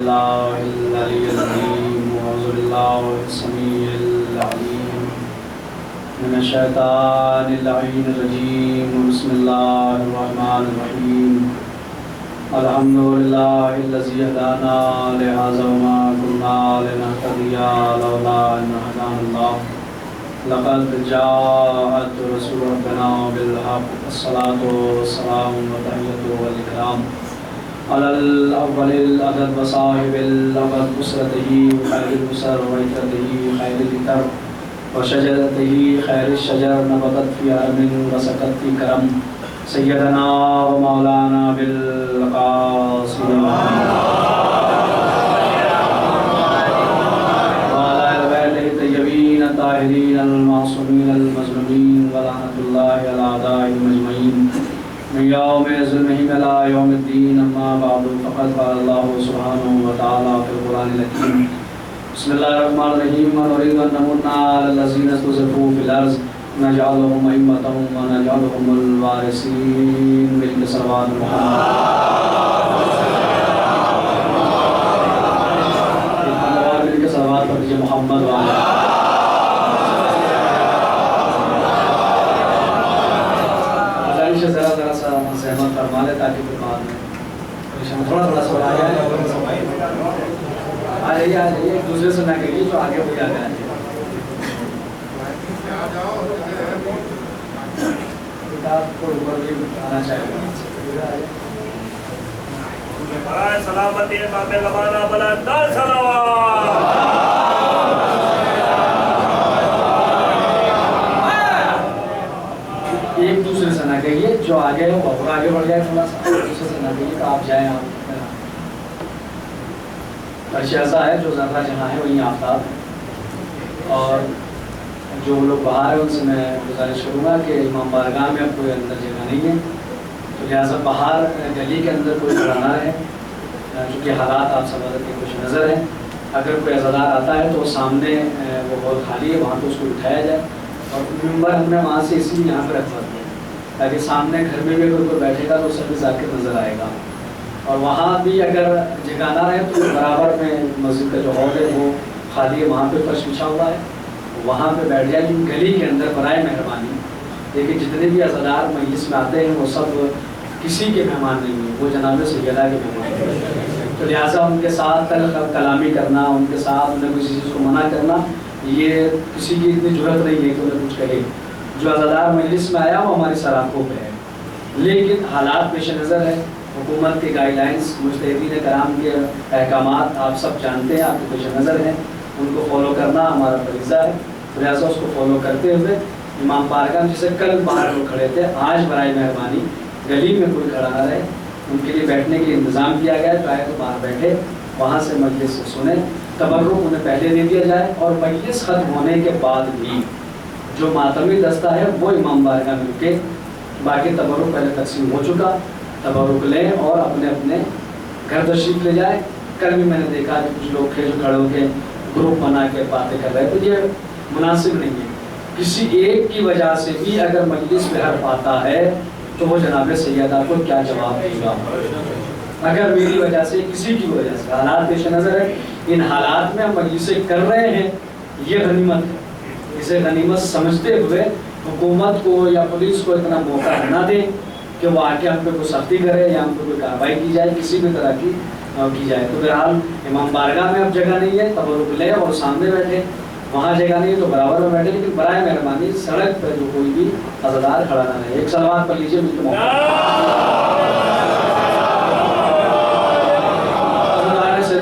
الله العلي العظيم وأعوذ بالله السميع العليم من الشيطان اللعين الرجيم بسم الله الرحمن الرحيم الحمد لله الذي هدانا لهذا وما كنا لنهتدي لولا أن هدانا الله لقد جاءت رسول ربنا بالحق الصلاة والسلام والتحية والإكرام على الأول الأبد وصاحب الأبد بسرته خير البسر وعترته خير العطر وشجرته خير الشجر نبتت في عرم وسكت في كرم سيدنا ومولانا بالقاسم وعلى آل بيته الطيبين الطاهرين المعصومين المظلومين ولعنة الله على أعدائهم أجمعين من يوم ظلمهم إلى يوم الدين أما بعد فقد قال الله سبحانه وتعالى في القرآن الحكيم بسم الله الرحمن الرحيم ونريد أن نمن على الذين استضعفوا في الأرض نجعلهم أئمة ونجعلهم الوارثين بالصلوات محمد وعلى ذرا ذرا سا زحمت فرما لے تاکہ پھر بعد میں تھوڑا تھوڑا سا آ جائے ایک دوسرے سے نہ کہیے جو آگے ہوئی آگے کتاب کو اوپر بھی آنا چاہیے سلامتی باب لبانا بلند صلوات ایک دوسرے سے نہ کہیے جو آگے ہو اور آگے بڑھ جائے تھوڑا سا دوسرے سے نہ کہیے تو آپ جائیں آپ فرش ایسا ہے جو ذرہ جہاں ہے وہیں آفتاب ہے اور جو لوگ باہر ہیں ان سے میں گزارش کروں گا کہ امام بارگاہ میں اب کوئی اندر جگہ نہیں ہے تو لہٰذا باہر گلی کے اندر کوئی کھڑا نہ رہے چونکہ حالات آپ سب کے کچھ نظر ہیں اگر کوئی عزادار آتا ہے تو سامنے وہ ہال خالی ہے وہاں پہ اس کو اٹھایا جائے اور ممبر ہم نے وہاں سے اسی یہاں پہ رکھوا دیا تاکہ سامنے گھر میں بھی اگر کوئی بیٹھے گا تو سب سے ذاکر نظر آئے گا اور وہاں بھی اگر جگہ نہ رہے تو برابر میں مسجد کا جو ہال ہے وہ خالی ہے وہاں پہ فرش بچھا ہوا ہے وہاں پہ بیٹھ جائے لیکن گلی کے اندر برائے مہربانی لیکن جتنے بھی عزادار مجلس میں آتے ہیں وہ سب کسی کے مہمان نہیں ہیں وہ جناب سیدہ کے مہمان ہیں تو لہٰذا ان کے ساتھ کلامی کرنا ان کے ساتھ انہیں کسی چیز کو منع کرنا یہ کسی کی اتنی ضرورت نہیں ہے کہ انہیں کچھ کہے جو عزادار مجلس میں آیا وہ ہماری سراخوں پہ ہے لیکن حالات پیش نظر ہے حکومت کے گائیڈ لائنس مجتہدین کرام کے احکامات آپ سب جانتے ہیں آپ کے پیش نظر ہیں ان کو فالو کرنا ہمارا فریضہ ہے لہٰذا اس کو فالو کرتے ہوئے امام بارگاہ جسے کل باہر لوگ کھڑے تھے آج برائے مہربانی گلی میں کوئی کھڑا نہ رہے ان کے لیے بیٹھنے کے لیے انتظام کیا گیا ہے چاہے تو باہر بیٹھے وہاں سے مجلس سنیں تبرک انہیں پہلے دے دیا جائے اور مجلس ختم ہونے کے بعد بھی جو ماتمی دستہ ہے وہ امام بارگاہ میں رکے باقی تبرک پہلے تقسیم ہو چکا تبرک لیں اور اپنے اپنے گھر تشریف لے جائیں کل بھی میں نے دیکھا کہ کچھ لوگ تھے جو کھڑے ہو کے گروپ بنا کے باتیں کر رہے تو یہ مناسب نہیں ہے کسی ایک کی وجہ سے بھی اگر مجلس میں حرف آتا ہے تو وہ جناب سیدہ کو کیا جواب دے گا اگر میری وجہ سے کسی کی وجہ سے حالات پیش نظر ہے ان حالات میں ہم مجلسیں کر رہے ہیں یہ غنیمت ہے اسے غنیمت سمجھتے ہوئے حکومت کو یا پولیس کو اتنا موقع نہ دیں کہ وہ آ کے ہم پہ کوئی سختی کرے یا ہم پہ کوئی کارروائی کی جائے کسی بھی طرح کی جائے تو بہرحال امام بارگاہ میں اب جگہ نہیں ہے تبرک لیں اور سامنے بیٹھے وہاں جگہ نہیں ہے تو برابر میں بیٹھے لیکن برائے مہربانی سڑک پہ جو کوئی بھی عزادار کھڑا نہ رہے ایک صلوات پڑھ لیجیے مجھ کے موقع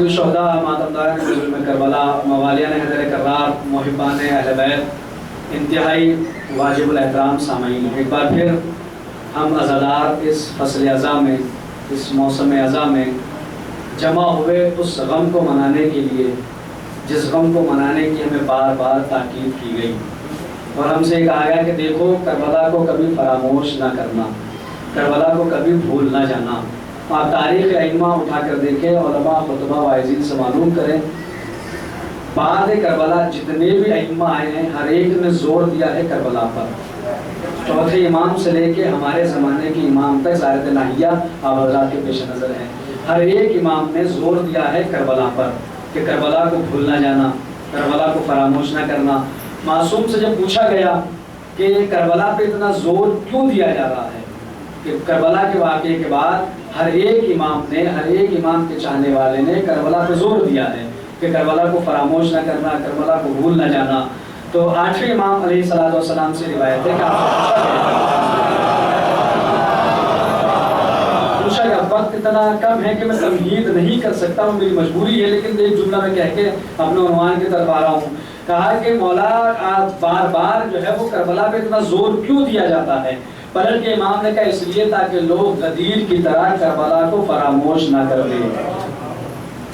شہداء ماتمداران ظلم کربلا موالیان حیدر کرار محبان اہل بیت انتہائی واجب الاحترام سامعین ایک بار پھر ہم عزادار اس فصل ازاں میں اس موسم ازاں میں جمع ہوئے اس غم کو منانے کے لیے جس غم کو منانے کی ہمیں بار بار تاکید کی گئی اور ہم سے کہا گیا کہ دیکھو کربلا کو کبھی فراموش نہ کرنا کربلا کو کبھی بھول نہ جانا آپ تاریخ ائمہ اٹھا کر دیکھیں علماء خطبہ واعظین سے معلوم کریں بعد کربلا جتنے بھی ائمہ آئے ہیں ہر ایک نے زور دیا ہے کربلا پر چوتھے امام سے لے کے ہمارے زمانے کے امام تک زائرۃ الہیہ آپ حضرات کے پیش نظر ہیں ہر ایک امام نے زور دیا ہے کربلا پر کہ کربلا کو بھول نہ جانا، کربلا کو فراموش نہ کرنا۔ معصوم سے جب پوچھا گیا کہ کربلا پہ اتنا زور کیوں دیا جا رہا ہے، کہ کربلا کے واقعے کے بعد ہر ایک امام نے، ہر ایک امام کے چاہنے والے نے کربلا پہ زور دیا ہے کہ کربلا کو فراموش نہ کرنا، کربلا کو بھول نہ جانا، تو 8ویں امام علیہ الصلوۃ والسلام سے روایت ہے کہ آپ پوچھا گیا، وقت اتنا کم ہے کہ میں تمہید نہیں کر سکتا ہوں، میری مجبوری ہے، لیکن ایک جملہ میں کہہ کے اپنے عنوان کی طرف آ رہا ہوں۔ کہا کہ مولا آپ بار بار جو ہے وہ کربلا پہ اتنا زور کیوں دیا جاتا ہے؟ پلٹ کے امام نے کہا اس لیے تاکہ لوگ غدیر کی طرح کربلا کو فراموش نہ کر دیں۔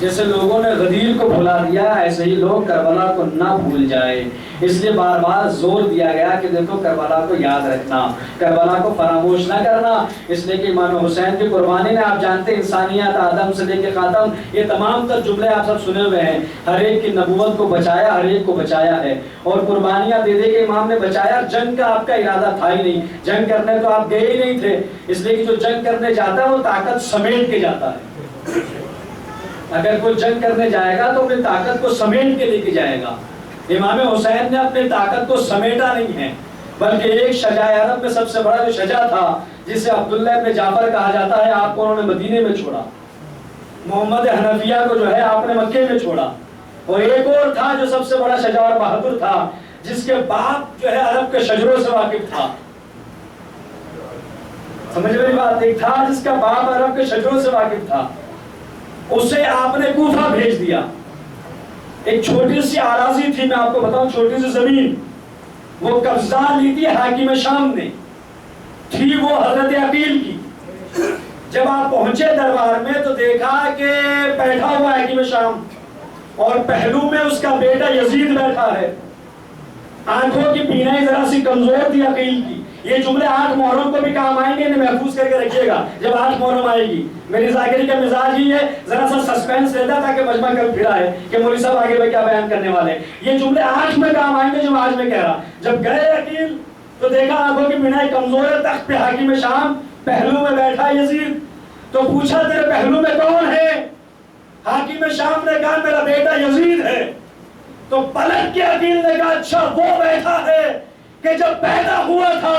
جیسے لوگوں نے غدیر کو بھلا دیا، ایسے ہی لوگ کربلا کو نہ بھول جائے، اس لیے بار بار زور دیا گیا کہ دیکھو کربلا کو یاد رکھنا، کربلا کو فراموش نہ کرنا، اس لیے کہ امام حسین کی قربانی نے، آپ جانتے ہیں انسانیت آدم سے لے کے خاتم، یہ تمام تر جملے آپ سب سنے ہوئے ہیں، ہر ایک کی نبوت کو بچایا، ہر ایک کو بچایا ہے، اور قربانیاں دے دے کے امام نے بچایا۔ جنگ کا آپ کا ارادہ تھا ہی نہیں، جنگ کرنے تو آپ گئے ہی نہیں تھے، اس لیے کہ جو جنگ کرنے جاتا ہے وہ طاقت سمیٹ کے جاتا ہے۔ اگر کوئی جنگ کرنے جائے گا تو اپنی طاقت کو سمیٹ کے لے کے جائے گا۔ امام حسین نے اپنی طاقت کو سمیٹا نہیں ہے، بلکہ ایک شجاع عرب میں سب سے بڑا جو شجاع تھا، جسے عبداللہ ابن جعفر کہا جاتا ہے، آپ کو انہوں نے مدینے میں چھوڑا، محمد حنفیہ کو جو ہے آپ نے مکے میں چھوڑا، اور ایک اور تھا جو سب سے بڑا شجاع اور بہادر تھا، جس کے باپ جو ہے عرب کے شجروں سے واقف تھا۔ سمجھ میری بات؟ ایک تھا جس کا باپ عرب کے شجروں سے واقف تھا، اسے آپ نے کوفہ بھیج دیا۔ ایک چھوٹی سی آراضی تھی، میں آپ کو بتاؤں، چھوٹی سی زمین، وہ قبضہ لی تھی حاکم شام نے، تھی وہ حضرت عقیل کی۔ جب آپ پہنچے دربار میں تو دیکھا کہ بیٹھا ہوا حاکم شام، اور پہلو میں اس کا بیٹا یزید بیٹھا ہے، آنکھوں کی بینائی ذرا سی کمزور تھی عقیل کی۔ یہ جملے 8 محرم کو بھی کام آئیں گے، انہیں محفوظ کر کے رکھیے گا جب 8 محرم آئے گی۔ میری ذاکری کا مزاج ہی ہے، ذرا سا سسپینس رہتا تاکہ مجمع کل پھرا ہے کہ مولوی صاحب آگے میں کیا بیان کرنے والے ہیں۔ یہ جملے 8 میں کام آئیں گے جو آج میں کہہ رہا۔ جب گئے عقیل تو دیکھا آنکھوں کی بینائی کمزور ہے، تخت پہ حاکم شام، پہلو میں بیٹھا یزید، تو پوچھا تیرے پہلو میں کون ہے؟ حاکم شام نے کہا میرا بیٹا یزید ہے۔ تو پلٹ کے عقیل نے کہا اچھا وہ بیٹھا ہے کہ جب پیدا ہوا تھا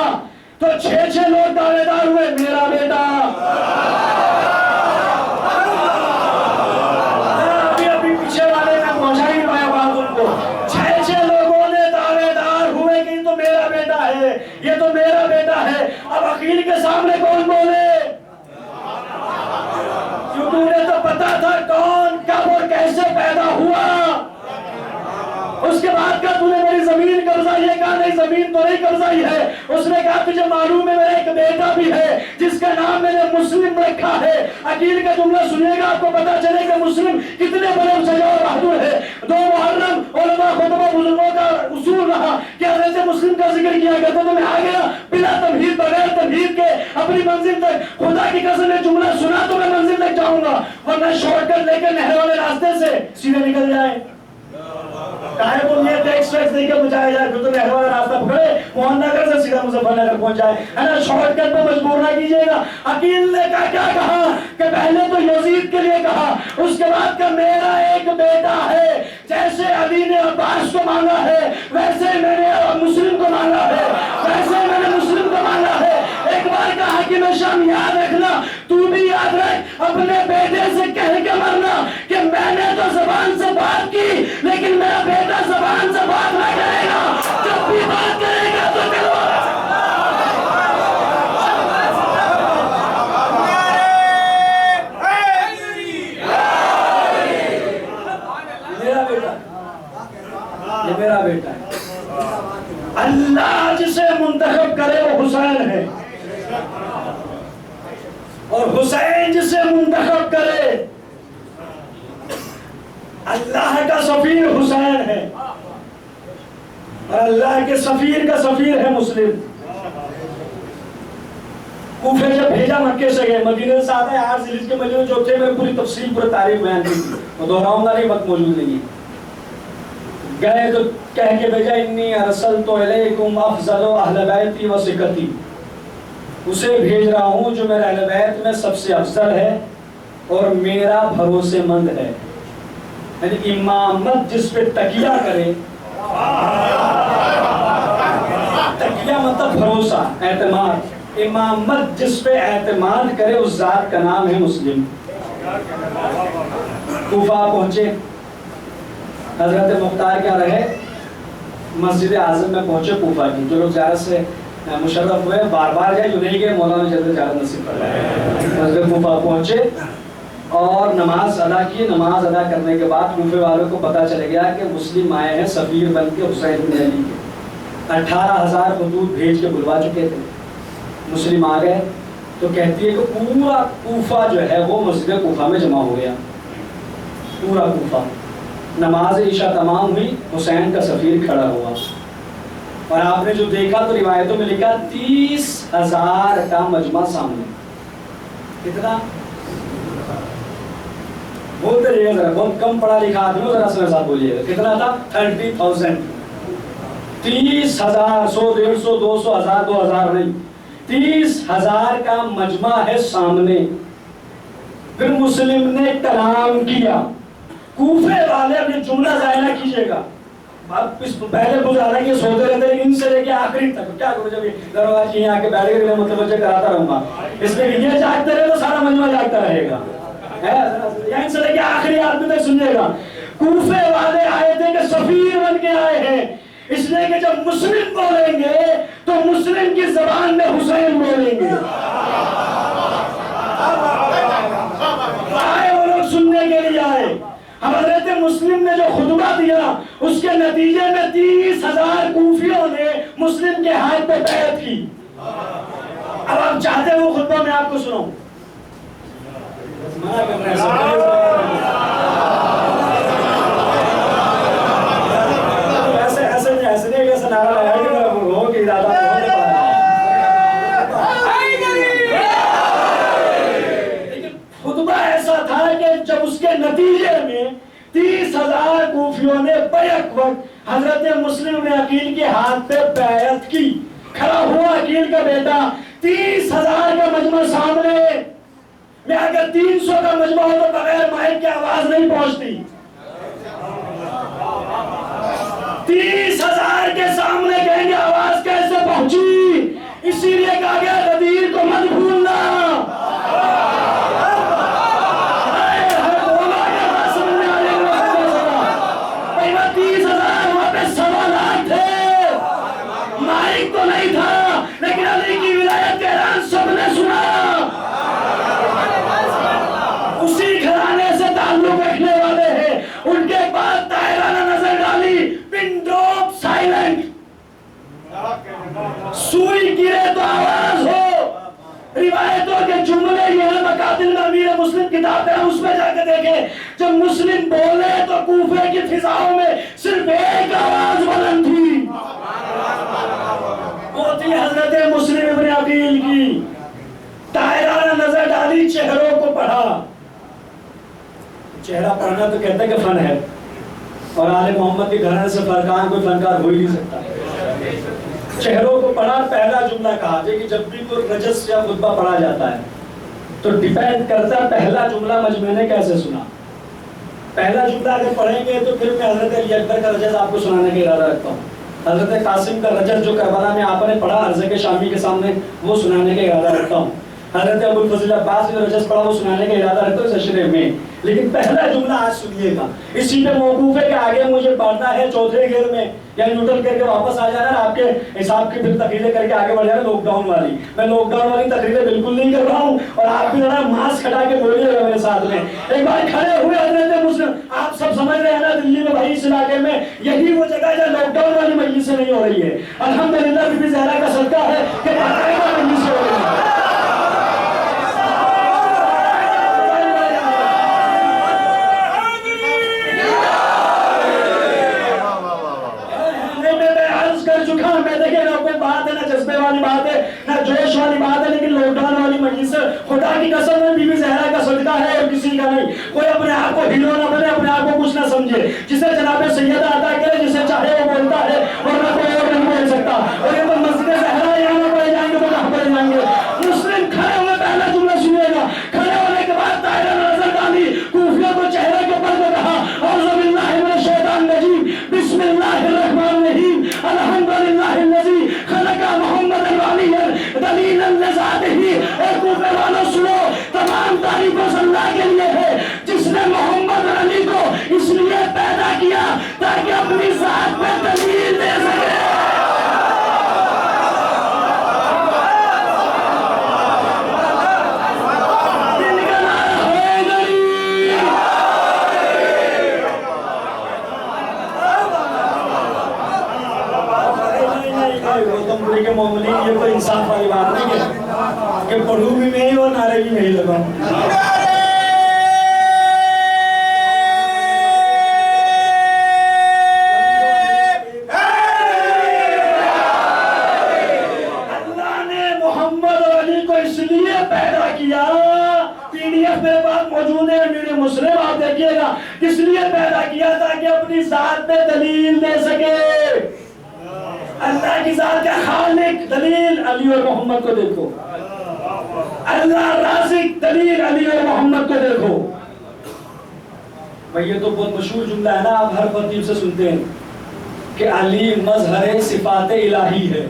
تو 6 لوگ دعوے دار ہوئے، میرا بیٹا۔ ابھی پیچھے والے میں پہنچا ہی پایا بات ان کو، 6 لوگوں نے دعوے دار ہوئے کہ یہ تو میرا بیٹا ہے، یہ تو میرا بیٹا ہے۔ اب عقیل کے سامنے کون بولے؟ کیونکہ انہیں تو پتا تھا کون کب اور کیسے پیدا ہوا۔ اس کے بعد کہا تو نے میری زمین قبضہ، یہ کہا نہیں زمین تو نہیں قبضہ ہی ہے۔ اس نے کہا تجھے معلوم ہے میرا ایک بیٹا بھی ہے جس کا نام میں نے مسلم رکھا ہے۔ عقیل کا جملہ سنیے گا، آپ کو پتا چلے کہ مسلم کتنے بڑے شجاع اور بہادر ہے۔ 2 محرم علماء خطبہ بزرگوں کا اصول رہا کہ حضرت مسلم کا ذکر کیا کرتا، تو میں آ گیا بلا تمہید، بغیر تمہید کے اپنی منزل تک۔ خدا کی قسم نے جملہ سنا تو میں منزل تک جاؤں گا، ورنہ شارٹ کٹ لے کے نہر والے راستے سے سیدھے نکل جائے۔ کاہے کو نیت ایکسپریس دے کے بچایا جائے، پھر تو نہر والا راستہ پکڑے موہن نگر سے سیدھا مظفر نگر پہنچ جائے، ہے نا؟ شارٹ کٹ پہ مجبور نہ کیجیے گا۔ عقیل نے کیا کہا کہ پہلے تو یزید کے لیے کہا، اس کے بعد کہ میرا ایک بیٹا ہے، جیسے علی نے عباس کو مانگا ہے ویسے میں نے مسلم کو مانگا ہے، ویسے میں نے مسلم کو مانگا ہے۔ ایک بار کہا کہ میں شام یاد رکھنا، تو بھی یاد رکھ، اپنے بیٹے سے کہہ کے مرنا کہ میں نے تو زبان سے بات کی لیکن میرا بیٹا زبان سے بات نہ کرے گا، جب بھی بات کرے گا تو یہ میرا بیٹا ہے۔ اللہ جسے منتخب کرے وہ حسین ہے، اور حسین جسے منتخب کرے، اللہ کا سفیر حسین ہے، اور اللہ کے سفیر کا سفیر ہے مسلم۔ کوفے جب بھیجا مکے سے گئے، مدینے سے آتا ہے 8 ذیلحج کے مہینے جو تھے، میں پوری تفصیل پورا تاریخ بیان کی تھی، میں دہراؤں گا نہیں، وقت موجود نہیں ہے۔ گئے تو کہہ کے بھیجا انی ارسلت الیکم افضل اہل بیتی و ثقتی، اسے بھیج رہا ہوں جو میرے اہل بیت میں سب سے افضل ہے اور میرا بھروسے مند ہے. یعنی امامت جس پہ تکیہ کرے، تکیہ مطلب بھروسہ، اعتماد، امامت جس پہ اعتماد کرے اس ذات کا نام ہے مسلم. کوفہ پہنچے، حضرت مختار کیا رہے؟ مسجد اعظم میں پہنچے کوفہ کی. جو لوگ زیارت سے مشرف ہوئے بار بار جائے، جو نہیں گئے مولانا جلد زیارت نصیب کر رہے. حضرت کوفہ پہنچے اور نماز ادا کی. نماز ادا کرنے کے بعد کوفے والوں کو پتہ چل گیا کہ مسلم آئے ہیں سفیر بن کے حسین بن علی کے. 18,000 خطوط بھیج کے بلوا چکے تھے. مسلم آ گئے تو کہتی ہے کہ پورا کوفہ جو ہے وہ مسجد کوفہ میں جمع ہو گیا. پورا کوفہ. نماز عشاء تمام ہوئی، حسین کا سفیر کھڑا ہوا اور آپ نے جو دیکھا تو روایتوں میں لکھا 30,000 کا مجمع سامنے. کتنا؟ بولتے رہیے ذرا، بہت کم پڑھا لکھا آدمی، ذرا سے ساتھ بولیے گا. کتنا تھا؟ 30,000. 30,000، 100، 150، 200، 1000، 2000 نہیں، 30,000 کا مجمع ہے سامنے. پھر مسلم نے کلام کیا. کوفے والے اپنے جملہ ضائع نہ کیجیے گا. پہلے گزارا کہ سوتے رہتے لیکن ان سے لے کے آخری تک کیا کرو، جب دروازے یہاں آ کے بیٹھ کے متوجہ کراتا رہوں گا. اس لیے یہ جاگتے رہے تو سارا مجمع جاگتا رہے گا. ان سے لے کے آخری آدمی تک سنیے گا. کوفے والے آئے تھے کہ سفیر بن کے آئے ہیں، اس لیے کہ جب مسلم بولیں گے تو مسلم کی زبان میں حسین بولیں گے. آئے وہ لوگ سننے کے لیے آئے. حضرت مسلم نے جو خطبہ دیا اس کے نتیجے میں 30,000 کوفیوں نے مسلم کے ہاتھ پہ بیعت کی. اب آپ چاہتے ہیں وہ خطبہ میں آپ کو سناؤں؟ ایسے نہیں ایسا نعرہ لگائے کہ ہو کہ ارادہ ہونے پا لیکن خطبہ ایسا تھا کہ جب اس کے نتیجے میں 30,000 کوفیوں نے بیک وقت حضرت مسلم نے عقیل کے ہاتھ پہ بیعت کی. کھڑا ہوا عقیل کا بیٹا. 30,000 کا مجمع سامنے میں، اگر 300 کا مجمع ہو تو بغیر مائک کی آواز نہیں پہنچتی. 30,000 کے سامنے کہیں گے آواز کیسے پہنچی؟ اسی لیے کہا گیا غدیر کو مت بھولنا. سوئی گرے تو آواز ہو. روایتوں کے جملے یہ ہیں، مقاتل میں امیر مسلم کتاب ہے، اس میں جا کے دیکھیں جب مسلم بولے تو کوفے کی فضاؤں میں صرف ایک آواز بلند تھی، وہ تھی حضرت مسلم ابن عقیل کی. طاہرانہ نظر ڈالی، چہروں کو پڑھا. چہرہ پڑھنا تو کہتے ہیں کہ فن ہے، اور آل محمد کے گھرانے سے فرقان کوئی فنکار ہو ہی نہیں سکتا. چہروں کو پڑھا. پہلا جملہ کہا کہ جب بھی کوئی رجس یا خطبہ پڑھا جاتا ہے تو ڈیپینڈ کرتا ہے پہلا جملہ مجمع نے کیسے سنا. پہلا جملہ اگر پڑھیں گے تو پھر میں حضرت علی اکبر کا رجس آپ کو سنانے کا ارادہ رکھتا ہوں. حضرت قاسم کا رجس جو کربلا میں آپ نے پڑھا عرض کے شامی کے سامنے، وہ سنانے کا ارادہ رکھتا ہوں. حضرت ابو الفضل عباس نے رجس پڑھا، وہ سنانے کا ارادہ رکھتا ہوں اس اشرے میں. لیکن پہلا جملہ آج سنیے گا. اسی پہ موقوف ہے کہ آگے مجھے پڑھنا ہے چوتھے گھر میں، یا نیوٹرل کر کے واپس آ جانا. آپ کے حساب کی پھر تقریریں کر کے آگے بڑھ جانا لاک ڈاؤن والی. میں لاک ڈاؤن والی تقریریں بالکل نہیں کر رہا ہوں، اور آپ بھی ذرا ماسک ہٹا کے بولیے گا میرے ساتھ میں. ایک بار کھڑے ہوئے حضرت مسلم، آپ سب سمجھ رہے ہیں نا دلی میں بھائی اس علاقے میں یہی وہ جگہ ہے جہاں لاک ڈاؤن والی مجلس نہیں ہو رہی ہے. الحمدللہ بی بی زہرا کا صدقہ ہے کہ باقاعدہ مجلس ہو رہی ہے. جذبے والی بات ہے نہ جوش والی بات ہے، لیکن لاک ڈاؤن والی مجلس خدا کی قسم میں بی بی زہرا کا صدقہ ہے اور کسی کا نہیں. کوئی اپنے آپ کو ہیرو نہ بنے، اپنے آپ کو کچھ نہ سمجھے. جسے جناب سیدہ عطا کرے، جسے چاہے وہ بولتا ہے ورنہ کوئی اور نہیں بول سکتا. اور یہ تو مسجد زہرا یہاں نہ پڑے جائیں گے تو کہاں پڑے جائیں گے. مسلم کھڑے ہوئے پہلا جملہ سنیے گا. کھڑے ہونے کے بعد طاہرانہ نظر دلیلا لذاته، اور کوفے والوں سنو، تمام تعریفیں اللہ کے لیے ہے جس نے محمد علی کو اس لیے پیدا کیا تاکہ اپنی ذات میں دلیل دے سکے۔ گوتم پوری کے مومنین، یہ کوئی انصاف والی بات نہیں ہے کہ پڑھوں بھی میں ہی اور نعرے بھی میں ہی لگاؤں۔ اللہ نے محمد علی کو اس لیے پیدا کیا، پی ڈی ایف میرے پاس موجود ہے، میرے مسلم آپ دیکھیے گا، اس لیے پیدا کیا تاکہ اپنی ذات پہ دلیل دے سکے۔ اللہ کی ذات کا خالق دلیل علی اور محمد کو دیکھو، اللہ رازق دلیل علی اور محمد کو دیکھو۔ بھئی یہ تو بہت مشہور جملہ ہے نا، آپ ہر خطیب سے سنتے ہیں کہ علی مظہر صفات الہی ہے،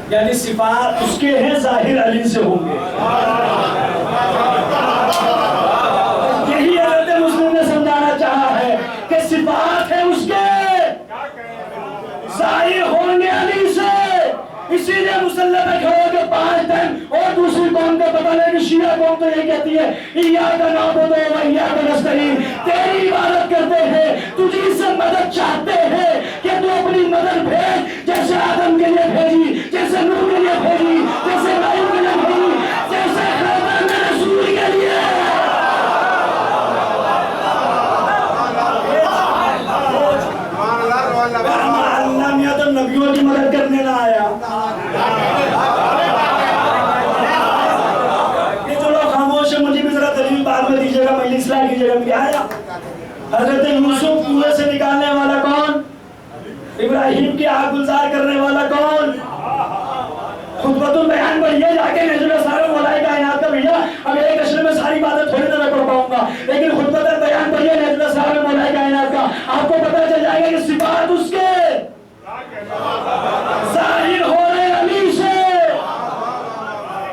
یعنی صفات اس کے ہیں، ظاہر علی سے ہوں گے۔ یہی حضرت مسلم نے سمجھانا چاہا ہے کہ صفات ہے اس کے، ظاہر ہوں گے علی سے۔ اسی لیے مسلح پہ کھڑے کے 5 دن اور دوسری قوم کو پتہ لے کہ شیعہ قوم تو یہ کہتی ہے ایاک نعبد و ایاک نستعین، تیری عبادت کرتے ہیں، تجھی سے مدد چاہتے ہیں کہ تو اپنی مدد بھیج، جیسے آدم کے لیے بھیجی، جیسے نوح کے لیے بھیجی، جیسے ابراہیم کے لیے بھیجی، جیسے خاتم رسول کے لیے۔ اللہ میاں تو نبیوں کی مدد کرنے نہ آیا۔ یہ جو لوگ خاموش ہیں، مجھے بھی ذرا دلیل بعد میں دیجیے گا، پہلی اصلاح کیجیے گا، کیا آیا؟ حضرت یوسف کنویں سے نکالنے والا کون؟ ابراہیم کی آگ گلزار کرنے والا کون؟ خطبۃ البیان پڑھیے جا کے، نجم سارے مولائے کائنات کا بھیا، اب ایک اشرے میں ساری باتیں تھوڑی نہ میں پڑھ پاؤں گا، لیکن خطبۃ البیان پڑھیے نجم سارے مولائے کائنات کا، آپ کو پتہ چل جائے گا کہ صفات اس کے ظاہر ہو رہے علی سے۔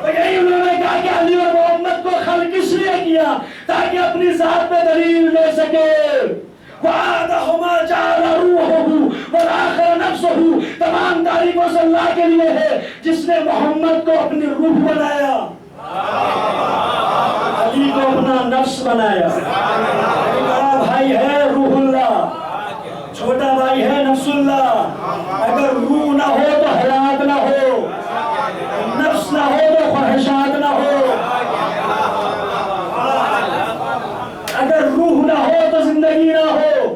تو یہی انہوں نے کہا کہ علی اور محمد کو خلق اس لیے کیا تاکہ اپنی ذات پہ دلیل دے سکے۔ وَعَادَهُمَا جَعَلَ رُوحُهُ وَالْآخَرَ نَفْسُهُ، تمام تعریفوں سے اللہ کے لیے ہے جس نے محمد کو اپنی روح بنایا، علی کو اپنا نفس بنایا۔ بڑا بھائی ہے روح اللہ، چھوٹا بھائی ہے نفس اللہ۔ اگر روح نہ ہو تو حیات نہ ہو، نفس نہ ہو تو خواہشات نہ ہو، اگر روح نہ ہو تو زندگی نہ ہو،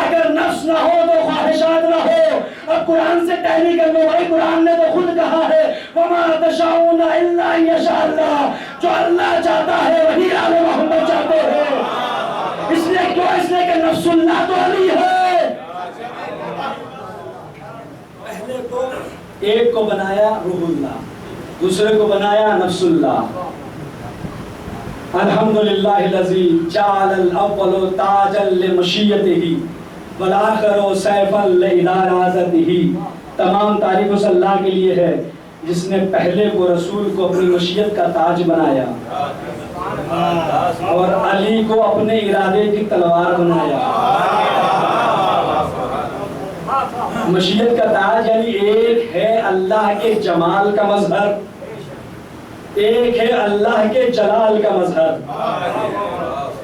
اگر نفس نہ ہو تو خواہشات نہ ہو۔ اب قرآن سے ٹیلی کر لو بھائی، قرآن نے تو خود کہا ہے وَمَا تَشَاءُونَ إِلَّا أَن يَشَاءَ اللَّهُ، جو اللہ چاہتا ہے وہی آل محمد چاہتے ہیں۔ اس لیے کیوں؟ اس لیے کہ نفس اللہ تو علی ہے۔ پہلے تو ایک کو بنایا روح اللہ، دوسرے کو بنایا نفس اللہ۔ الحمدللہ الذی جعل الاول تاجا لمشیتہ والآخر سیفا لإداراتہ، تمام تعریف اس اللہ کے لیے ہے جس نے پہلے کو رسول کو اپنی مشیت کا تاج بنایا اور علی کو اپنے ارادے کی تلوار بنایا۔ مشیت کا تاج یعنی ایک ہے اللہ کے جمال کا مظہر، ایک ہے اللہ کے جلال کا مظہر۔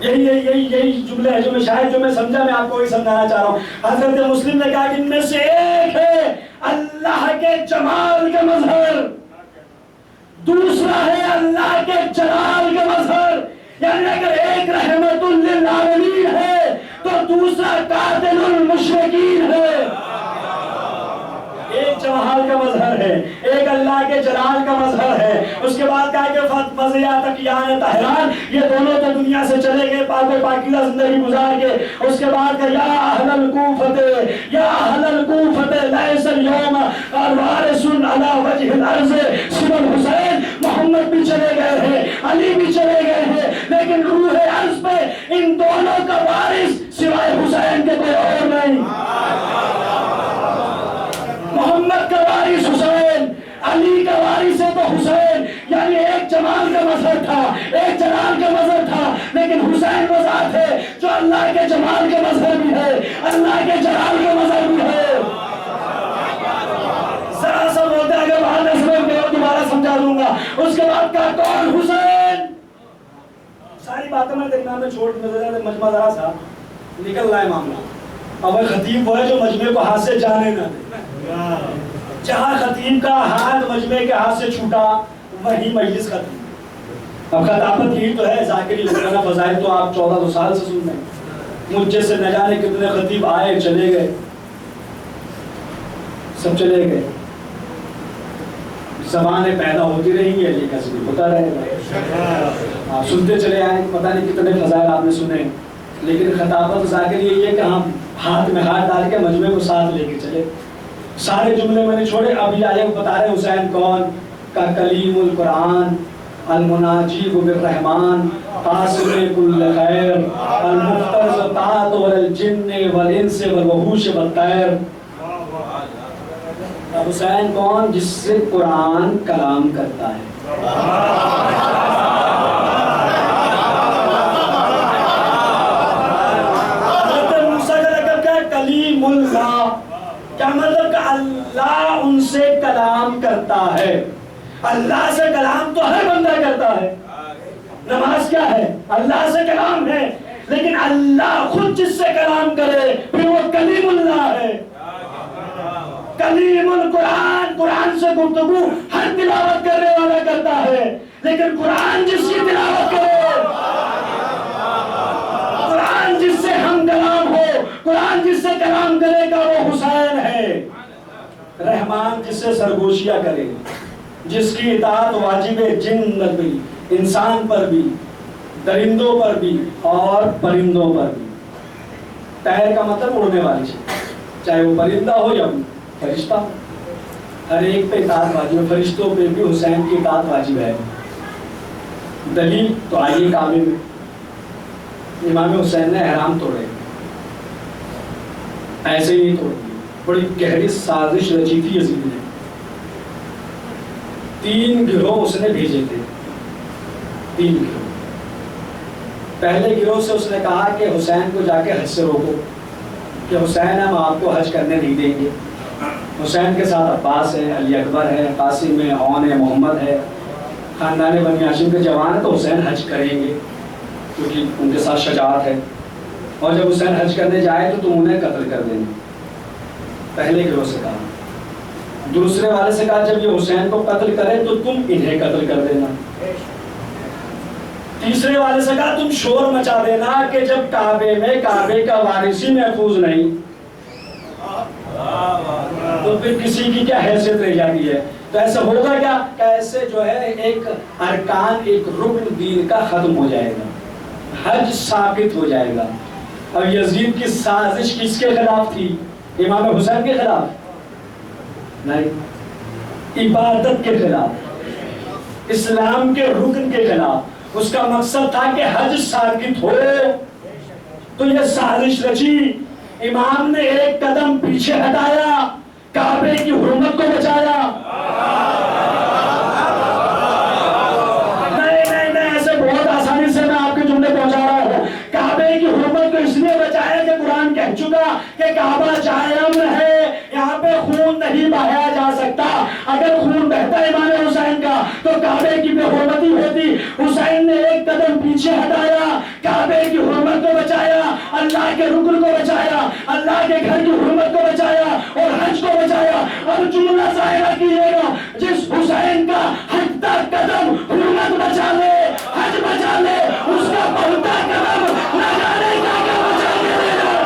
یہی جملے ہے جو میں سمجھا، میں آپ کو وہی سمجھانا چاہ رہا ہوں۔ حضرت مسلم نے کہا کہ ان میں سے ایک ہے اللہ کے جمال کا مظہر، دوسرا ہے اللہ کے جلال کا مظہر۔ یعنی اگر ایک رحمت للعالمین ہے تو دوسرا قاتل المشرکین ہے۔ ایک جمال کا مظہر ہے، ایک اللہ کے جلال کا مظہر ہے۔ اس کے بعد کہا کہ فضیات یان طاہران، یہ دونوں تو دنیا سے چلے گئے پاک و پاکیزہ زندگی گزار کے۔ اس کے بعد کہا یا اہل الکوفۃ، یا اہل الکوفۃ لیس اليوم وارث علی وجہ الارض سوى الحسین۔ محمد بھی چلے گئے ہیں، علی بھی چلے گئے ہیں، لیکن روح ارض پہ ان دونوں کا وارث سوائے حسین کے کوئی اور نہیں۔ محمد کا وارث حسین، علی کا وارث ہے تو حسین وہ ذات ہے جو اللہ کے جمال کے مظہر بھی ہے، اللہ کے جلال کے مظہر بھی ہے۔ ذرا سا بولتے ہیں اگر وہاں نظر میں دوبارہ سمجھا دوں گا۔ اس کے بعد کا کون؟ حسین۔ ساری باتیں میں دیکھنا میں چھوڑ مجمع ذرا سا نکل رہا ہے معاملہ۔ اب خطیب وہ ہے جو مجمع کو ہاتھ سے جانے نہ دے۔ جہاں خطیب کا ہاتھ مجمع کے ہاتھ سے چھوٹا وہی مجلس خطیب۔ اب خطابت یہی تو ہے، ذاکری لکھنا فضائل تو آپ 14 سال سے سن رہے ہیں۔ مجھ جیسے نہ جانے کتنے خطیب آئے چلے گئے، سب چلے گئے، زبانیں پیدا ہوتی رہیں گے، یہ کسب ہوتا رہے گا، آپ سنتے چلے آئے، پتہ نہیں کتنے فضائل آپ نے سنے، لیکن خطابت ذاکر یہی ہے کہ ہم ہاتھ میں ہاتھ ڈال کے مجمع کو ساتھ لے کے چلے۔ سارے جملے میں نے چھوڑے، ابھی آئے بتا رہے حسین کون؟ کا کلیم القرآن، المناجیب بالرحمن، قاسم کل خیر، المفترض طاعت والجن والانس والوحوش والطیر۔ حسین کون؟ جس سے قرآن کلام کرتا ہے۔ حضرت موسیٰ کا لقب کیا ہے؟ کلیم اللہ۔ کیا مطلب کہ اللہ ان سے کلام کرتا ہے۔ اللہ سے کلام تو ہر بندہ کرتا ہے۔ نماز کیا ہے؟ اللہ سے کلام ہے، لیکن اللہ خود جس سے کلام کرے پھر وہ کلیم اللہ ہے۔ کلیم القرآن، قرآن سے گفتگو ہر تلاوت کرنے والا کرتا ہے، لیکن قرآن جس کی تلاوت کرے، قرآن جس سے ہم کلام ہو، قرآن جس سے کلام کرے گا وہ حسین ہے۔ رحمان جس سے سرگوشیاں کرے، جس کی اطاعت واجب ہے جن پر بھی، انسان پر بھی، درندوں پر بھی اور پرندوں پر بھی۔ طیر کا مطلب اڑنے والی چیز، چاہے وہ پرندہ ہو یا فرشتہ، ہر ایک پہ اطاعت واجب ہے۔ فرشتوں پہ بھی حسین کی اطاعت واجب ہے۔ دلیل تو آئیے کعبے میں امام حسین نے احرام توڑے، ایسے ہی توڑ دیے، بڑی گہری سازش رچی تھی یزید نے۔ 3 گروہ اس نے بھیجے تھے، 3 گروہ۔ پہلے گروہ سے اس نے کہا کہ حسین کو جا کے حج سے روکو، کہ حسین ہم آپ کو حج کرنے نہیں دیں گے۔ حسین کے ساتھ عباس ہے، علی اکبر ہے، قاسم ہے، عون ہے، محمد ہے، خاندان بنی ہاشم کے جوان ہیں، تو حسین حج کریں گے کیونکہ ان کے ساتھ شجاعت ہے، اور جب حسین حج کرنے جائے تو تم انہیں قتل کر دینا۔ پہلے گروہ سے کہا۔ دوسرے والے سے کہا جب یہ حسین کو قتل کرے تو تم انہیں قتل کر دینا۔ تیسرے والے سے کہا تم شور مچا دینا کہ جب کعبے میں کعبے کا وارثی محفوظ نہیں تو پھر کسی کی کیا حیثیت رہ جاتی ہے۔ تو ایسا ہوگا کیا کہ ایسے جو ہے ایک ارکان، ایک رکن دین کا ختم ہو جائے گا، حج ثابت ہو جائے گا۔ اب یزید کی سازش کس کے خلاف تھی؟ امام حسین کے خلاف نہیں، عبادت کے خلاف، اسلام کے رکن کے خلاف۔ اس کا مقصد تھا کہ حج ثابت ہو، تو یہ سازش رچی۔ امام نے ایک قدم پیچھے ہٹایا، کعبے کی حرمت کو بچایا۔ نہیں ایسے بہت آسانی سے میں آپ کے جملے پہنچا رہا ہوں۔ کعبے کی حرمت کو اس لیے بچایا کہ قرآن کہہ چکا کہ کعبہ چاہے امن ہے، یہاں پہ خون نہیں بہایا جا سکتا۔ اگر خون بہتا امام حسین کا تو کعبے کی بے حرمتی ہوتی۔ حسین نے ایک قدم پیچھے ہٹایا، کعبے کی حرمت کو بچایا، اللہ کے رکن کو بچایا، اللہ کے گھر کی حرمت کو بچایا اور حج کو بچایا۔ اب جملہ ظاہرہ کیجیے گا، جس حسین کا ہٹتا قدم حرمت بچا لے، حج بچا لے، اس کا بڑھتا قدم نہ جانے کیا کیا بچا کے دے گا۔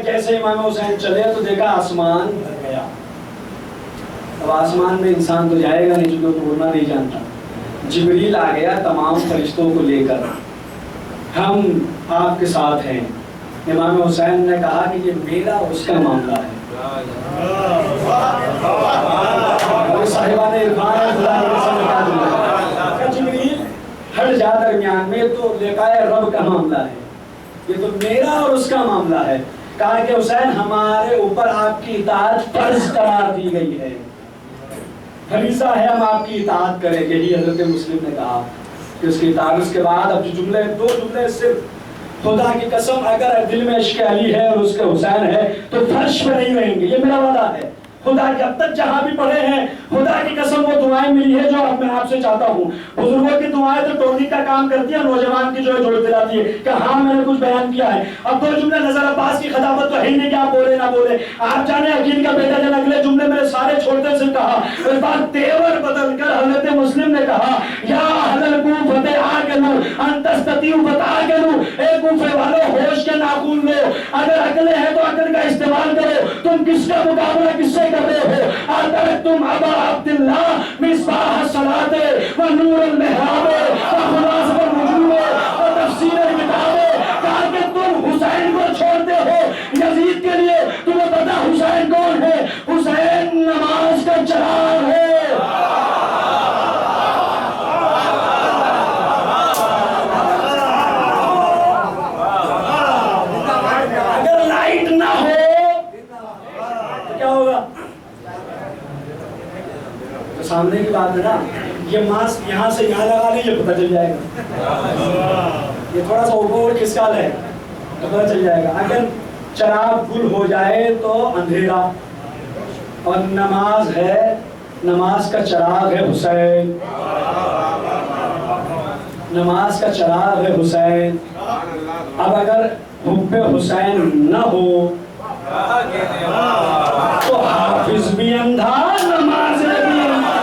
جیسے امام حسین چلے تو دیکھا آسمان بھر گیا۔ اب آسمان میں انسان تو جائے گا نہیں چونکہ وہ اڑنا نہیں جانتا۔ جبریل آ گیا تمام فرشتوں کو لے کر، ہم آپ کے ساتھ ہیں۔ امام حسین نے کہا کہ یہ میرا اس کا معاملہ ہے، صاحبان عرفان ہے خدا کی قسم کہا دیا جبریل ہٹ جا درمیان میں، تو لقائے رب کا معاملہ ہے، یہ تو میرا اور اس کا معاملہ ہے. کہا کہ حسین ہمارے اوپر آپ کی اطاعت فرض قرار دی گئی ہے، فریضہ ہے ہم آپ کی اطاعت کریں. یہی حضرت مسلم نے کہا کہ اس کی اطاعت. اس کے بعد اب جو جملے، دو جملے صرف، خدا کی قسم اگر دل میں عشق علی ہے اور اس کے حسین ہے تو فرش پہ نہیں رہیں گے، یہ میرا وعدہ ہے. خدا کے اب تک جہاں بھی پڑھے ہیں خدا کی قسم وہ دعائیں ملی ہے جو اب میں آپ سے چاہتا ہوں. بزرگوں کی دعائیں تو ٹولی کا کام کرتی ہیں، نوجوان کی جو ہے جوڑ دلاتی ہے کہ ہاں میں نے کچھ بیان کیا ہے. اب دو جملے نظر عباس کی خطابت تو ہے ہی نہیں کہ آپ بولے نہ بولے. آپ جانے عقیل کا بیٹا جب اگلے جملے میرے سارے چھوڑتے سے کہا، اس بات تیور بدل کر حضرت مسلم نے کہا یا اہل الکوفہ آکلوا ان تستطیعوا فتعاقلوا، اے کوفے والو ہوش کے ناخن لو، اگر عقل ہے تو عقل کا استعمال کرو. تم کس کا مقابلہ کس سے کر رہے ہو؟ تم ابا عبداللہ مصباح الصلاۃ و نور المحراب و خلاصۃ الوجوہ و تفسیر الکتاب. کہا کہ تم حسین کو چھوڑتے ہو یزید کے لیے. تمہیں پتا حسین کون ہے؟ حسین نماز کا چراغ ہے. اگر لائٹ نہ ہو تو کیا ہوگا؟ سامنے کی بات ہے نا، یہ ماسک یہاں سے یہاں لگا لیں، یہ پتہ چل جائے گا. یہ تھوڑا سا اوپر کھسکا لے تو پتہ چل جائے گا. اگر چراغ گل ہو جائے تو اندھیرا، اور نماز ہے، نماز کا چراغ ہے حسین، نماز کا چراغ ہے حسین. اب اگر حب حسین نہ ہو تو حافظ بھی اندھا، نماز بھی اندھا.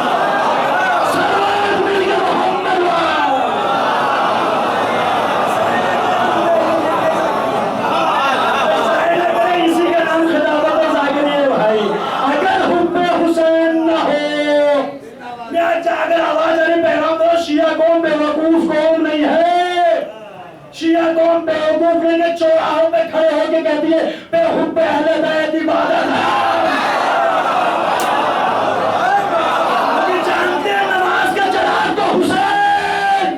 شیعہ قوم بیوقوف نہیں کہ چوراہوں پہ کھڑے ہو کے کہتی ہے بے حب اہل بیت عبادت ہے. جانتے ہیں نماز کا چراغ تو حسین.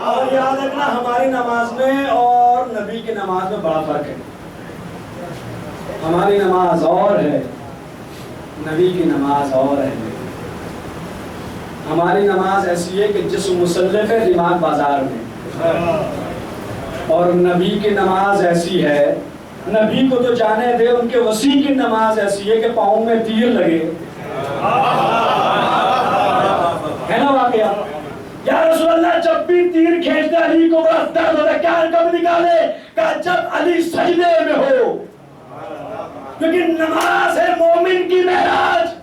اور یاد رکھنا ہماری نماز میں اور نبی کی نماز میں بڑا فرق ہے. ہماری نماز اور ہے، نبی کی نماز اور ہے. ہماری نماز ایسی ہے کہ جسم مسلح پہ دماغ بازار میں، اور نبی کی نماز ایسی ہے، نبی کو تو جانے دے، ان کے وسیع کی نماز ایسی ہے کہ پاؤں میں تیر لگے. ہے نا واقعہ؟ یا رسول اللہ جب بھی تیر کھینچتے علی کو بڑا درد ہوتا ہے. کیا کب نکالے؟ کہا جب علی سجدے میں ہو، کیونکہ نماز ہے مومن کی معراج،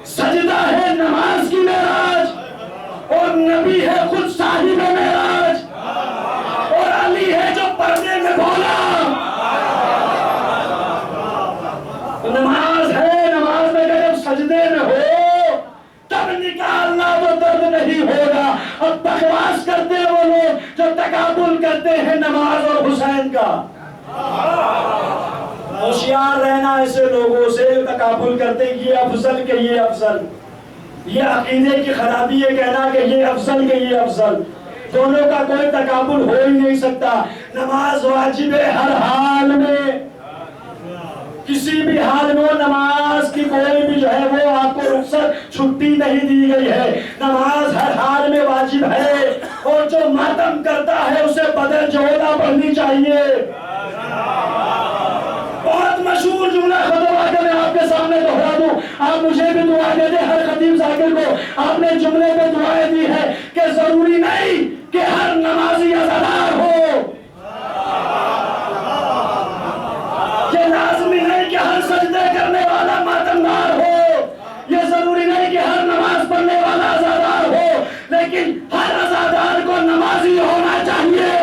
سجدہ ہے نماز کی معراج، اور نبی ہے خود صاحب معراج، اور علی ہے جو پردے میں بولا. نماز ہے، نماز میں جب سجدے میں ہو تب نکالنا تو درد نہیں ہوگا. اب بکواس کرتے ہیں وہ لوگ جو تقابل کرتے ہیں نماز اور حسین کا. ہوشیار رہنا ایسے لوگوں سے تقابل کرتے ہیں یہ افضل کہ یہ افضل. یہ عقیدے کی خرابی ہے کہنا کہ یہ افضل کہ یہ افضل. دونوں کا کوئی تقابل ہو ہی نہیں سکتا. نماز واجب ہے ہر حال میں، کسی بھی حال میں. نماز کی کوئی بھی جو ہے وہ آپ کو رخصت چھٹی نہیں دی گئی ہے. نماز ہر حال میں واجب ہے، اور جو ماتم کرتا ہے اسے بدل جوہدہ پڑھنی چاہیے. بہت مشہور جملہ خطبہ کہ میں آپ کے سامنے دہرا دوں، آپ مجھے بھی دعا دے دیں. ہر خطیب ذاکر کو آپ نے جملے پہ دعائیں دی ہے کہ ضروری نہیں کہ ہر نمازی عزادار ہو، یہ لازمی نہیں کہ ہر سجدے کرنے والا ماتمدار ہو، یہ ضروری نہیں کہ ہر نماز پڑھنے والا عزادار ہو، لیکن ہر عزادار کو نمازی ہونا چاہیے.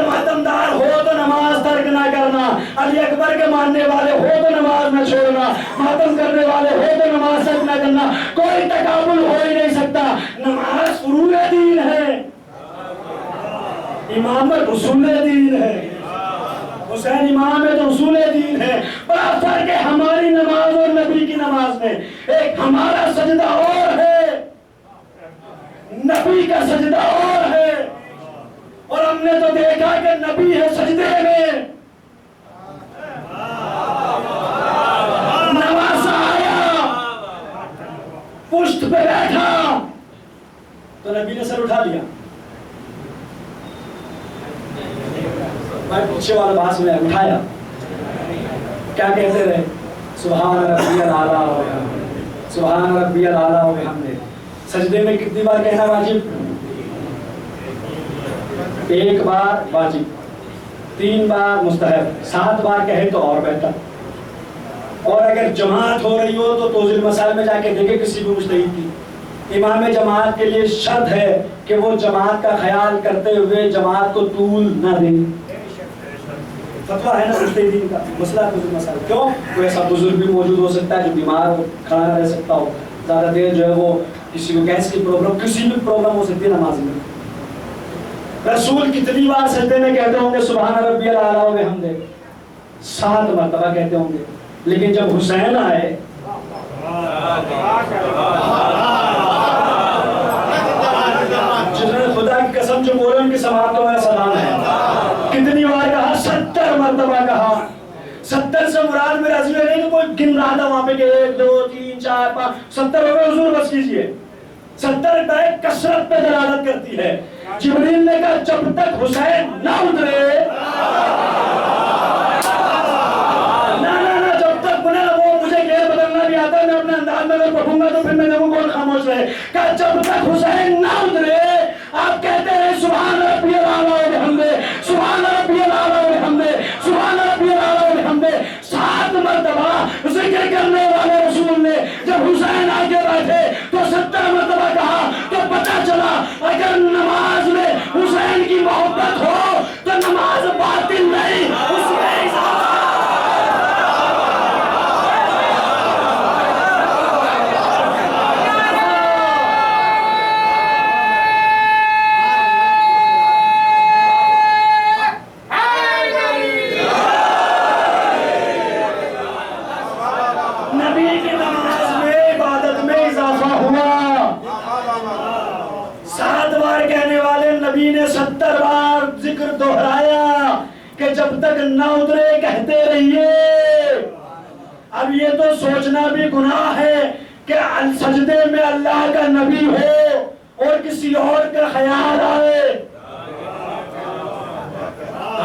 ماتمدار ہو تو نماز ترک نہ کرنا، علی اکبر کے ماننے والے ہو تو نماز نہ چھوڑنا، ماتم کرنے والے ہو تو نماز ترک نہ کرنا. کوئی تقابل ہو ہی نہیں سکتا. نماز فروع دین ہے، امامت اصول دین ہے. حسین امام ہے تو اصول دین ہے. بڑا فرق ہے ہماری نماز اور نبی کی نماز میں. ایک ہمارا سجدہ اور ہے, نبی کا سجدہ اور ہے. اور ہم نے تو دیکھا کہ نبی ہے سجدے میں, نواسا آیا پشت پہ بیٹھا تو نبی نے سر اٹھا لیا. پیچھے والا باس میں اٹھایا, کیا کہتے رہے؟ سبحان ربی الاعلیٰ و بحمدہ, سبحان ربی الاعلیٰ و بحمدہ. سجدے میں کتنی بار کہنا واجب؟ 1 بار واجب, 3 بار مستحب, 7 بار کہے تو اور بہتر. اور اگر جماعت ہو رہی ہو تو توضیح المسائل میں جا کے دیکھیں کسی بھی مجتہد کی, امام جماعت کے لیے شرط ہے کہ وہ جماعت کا خیال کرتے ہوئے جماعت کو طول نہ دیں. فتویٰ ہے نا مجتہدین کا, مسئلہ توضیح المسائل. کیوں؟ کوئی ایسا بزرگ بھی موجود ہو سکتا ہے جو بیمار ہو, کھڑا نہ رہ سکتا ہو زیادہ دیر, جو ہے وہ کسی کو گیس کی پرابلم, کسی بھی پرابلم ہو سکتی ہے نماز میں. رسول کتنی بار سجدے میں کہتے ہوں گے سبحان ربی الاعلیٰ و بحمدہ؟ 7 مرتبہ کہتے ہوں گے. لیکن جب حسین آئے جس نے خدا کی قسم جو بولے ان کی سماعتوں میں سلام ہے, کتنی بار کہا؟ 70 مرتبہ کہا. 70 سے مراد میرا عزیز نہیں کہ کوئی گن رہا تھا وہاں پہ کہ 1 2 3 4 5 70 ہو گئے حضور بس کیجئے. 70 کا ایک کثرت پہ دلالت کرتی ہے. جبریل نے کہا جب تک حسین نہ اترے, جب تک وہ مجھے گیر بدلنا بھی آتا ہے, میں اپنے انداز میں اگر پڑھوں گا تو پھر میں دیکھوں کون خاموش رہے. کہا جب تک حسین نہ اترے آپ کہتے رہے سبحان ربی الاعلیٰ و بحمدہ, سبحان ربی الاعلیٰ و بحمدہ, سبحان ربی الاعلیٰ و بحمدہ. 7 مرتبہ ذکر کرنے والے رسول نے جب حسین آگے بیٹھے تو 70 مرتبہ کہا. تو پتہ چلا اگر نماز میں حسین کی محبت ہو تو نماز باطل نہیں, اس میں اضافہ. نبی نے 70 بار ذکر دہرایا کہ جب تک نہ اترے کہتے رہیے. اب یہ تو سوچنا بھی گناہ ہے کہ سجدے میں اللہ کا نبی ہو اور کسی اور کا خیال آئے.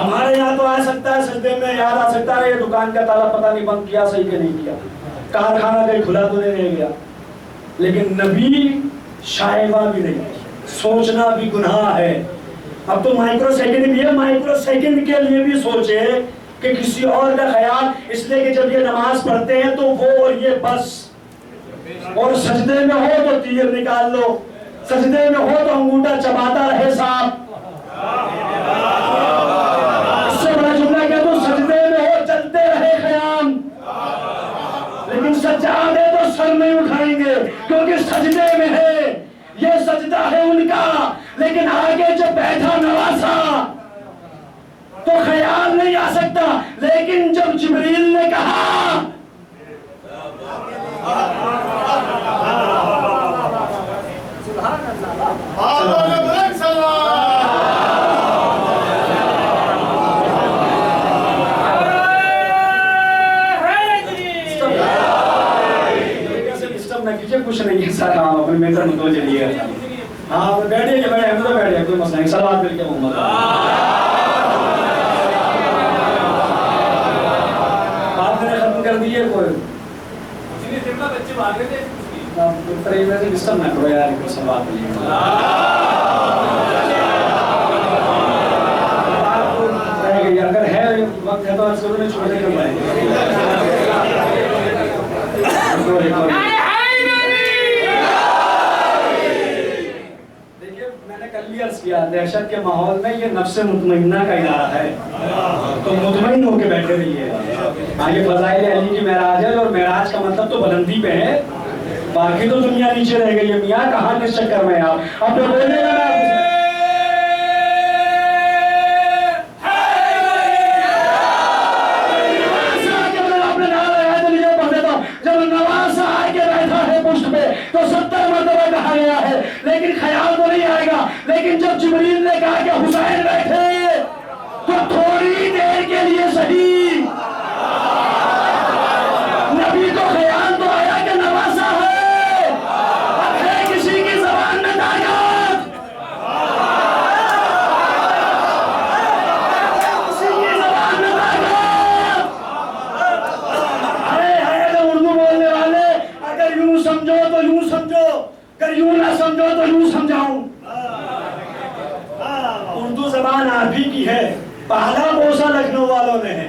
ہمارے یہاں تو آ سکتا ہے سجدے میں یاد آ سکتا ہے یہ دکان کا تالا پتہ نہیں بند کیا صحیح کہ نہیں کیا, کارخانہ کہیں کھلا تو نہیں رہ گیا. لیکن نبی شائبہ بھی نہیں, سوچنا بھی گناہ ہے. اب تو مائکرو سیکنڈ بھی ہے, مائکرو سیکنڈ کے لیے بھی سوچے کہ کسی اور کا خیال, اس لیے کہ جب یہ نماز پڑھتے ہیں تو وہ اور یہ بس, اور سجدے میں ہو تو تیر نکال لو, سجدے میں ہو تو انگوٹھا چباتا رہے صاحب. اس سے بڑا جملہ کہہ دو, سجدے میں ہو چلتے رہے خیام, لیکن سجادے تو سر نہیں اٹھائیں گے کیونکہ سجدے میں ہے. یہ سجدہ ہے ان کا, لیکن آگے جب بیٹھا نواسا تو خیال نہیں آ سکتا. لیکن جب جبریل نے کہا کچھ نہیں ہے سارا آپ اپنے میٹر متوجہ لیے گا. ہاں بیٹھے کہ بیٹھے ہم تو بیٹھے کوئی مسئلہ نہیں. صلوات مل کے محمد بات میں نے ختم کر دی ہے. کوئی بچے بھاگ رہے تھے ڈسٹرب نہ کرو یار, صلوات مل کے اگر ہے وقت ہے تو آج میں چھوٹے کر پائیں گے. دہشت کے ماحول میں یہ نفس مطمئنہ کا ادارہ ہے, تو مطمئن ہو کے بیٹھے رہیے. آگے فضائل علی کی معراج ہے, اور معراج کا مطلب تو بلندی پہ ہے, باقی تو دنیا نیچے رہ گئی ہے. میاں کہاں کس چکر میں آپ اب بولنے گا لیکن خیال تو نہیں آئے گا. لیکن جب جبریل نے کہا کہ حسین بیٹھے تو تھوڑی دیر کے لیے صحیح نبی کو خیال تو آیا کہ نواسا ہے. اب ہے کسی کی زبان میں طاقت, کسی کی زبان میں طاقت ہے. اردو بولنے والے اگر یوں سمجھو تو یوں سمجھو, اگر یوں نہ سمجھو تو یوں سمجھاؤں. اردو زبان آپ ہی کی ہے, پہلا بوسہ لکھنؤ والوں نے ہے,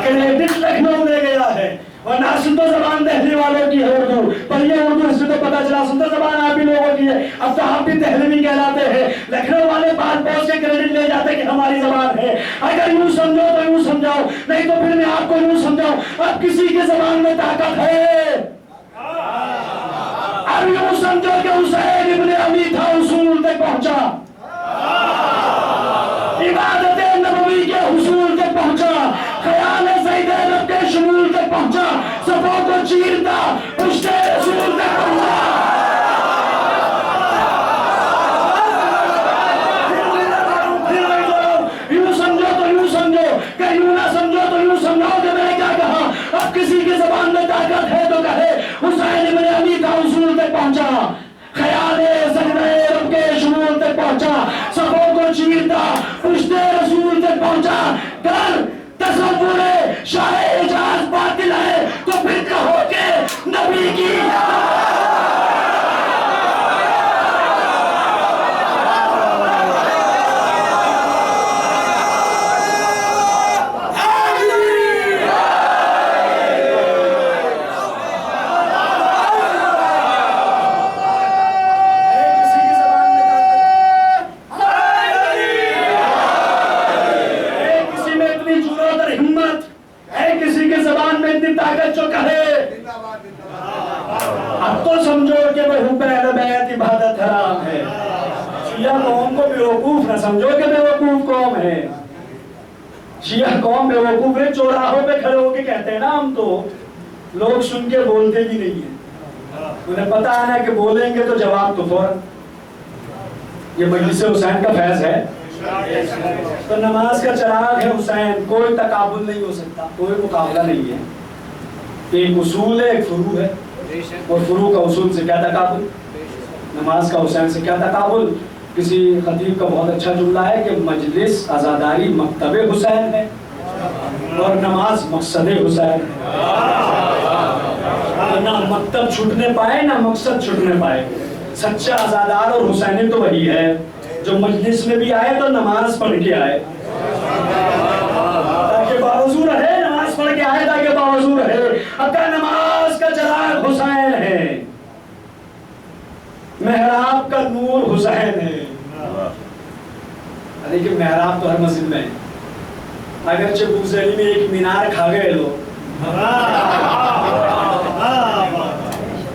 کریڈٹ لکھنؤ دے گیا ہے, ورنہ سندھ زبان دہلی والوں کی ہے اردو. پر یہ اردو اس سے تو پتا چلا سندھ زبان آپ ہی لوگوں کی ہے. اب تو آپ بھی دہلوی کہلاتے ہیں. لکھنؤ والے بات بہت سے کریڈٹ لے جاتے کہ ہماری زبان ہے. اگر یوں سمجھو تو یوں سمجھاؤ, نہیں تو پھر میں آپ کو یوں سمجھاؤں. اب کسی کی زبان میں طاقت ہے. اب یوں سمجھو کہ حسین ابن علی تھا, اصول تک پہنچا, عبادت نبوی کے حصول تک پہنچا, خیال سید عرب کے شمول تک پہنچا, صفوں کو چیرتا پشت رسول تک پہنچا. یوں سمجھو تو یوں سمجھو, کہ یوں نہ سمجھو تو یوں سمجھو کہ میں نے کیا کہا. اب کسی کی زبان میں طاقت ہے تو کہے حسین ابن علی تھا, اصول تک پہنچا, خیال سید عرب کے شمول تک پہنچا, صفوں کو چیرتا پشت رسول تک پہنچا. کر تصور شاہ اعجاز باطل ہے تو پھر کہو کہ نبی کی طاقت جو کہے. اب تو سمجھو کہ محب اہل بیت عبادت حرام ہے. شیعہ قوم کو بیوقوف نہ سمجھو کہ بیوقوف قوم ہے. شیعہ قوم بیوقوف ہے. چوراہوں پہ کھڑے ہو کے کہتے ہیں نا ہم, تو لوگ سن کے بولتے بھی نہیں ہیں. انہیں پتا ہے نا کہ بولیں گے تو جواب تو فوراً. یہ مجلس حسین کا فیض ہے. تو نماز کا چراغ ہے حسین, کوئی تقابل نہیں ہو سکتا, کوئی مقابلہ نہیں ہے. ایک اصول ہے, ایک فروع ہے, اور فروع کا اصول سے کیا تقابل, نماز کا حسین سے کیا تقابل. کسی خطیب کا بہت اچھا جملہ ہے کہ مجلس عزاداری مکتب حسین ہے اور نماز مقصد حسین ہے. نہ مکتب چھٹنے پائے نہ مقصد چھٹنے پائے. سچا عزادار اور حسینی تو وہی ہے جو مجلس میں بھی آئے تو نماز پڑھ کے آئے, تاکہ باوضو رہے, نماز پڑھ کے آئے تاکہ باوضو رہے. اگر نماز کا چراغ حسین ہے, محراب کا نور حسین ہے. لیکن محراب تو ہر مسجد میں ہے, اگرچہ بوزیلی میں ایک مینار کھا گئے لوگ,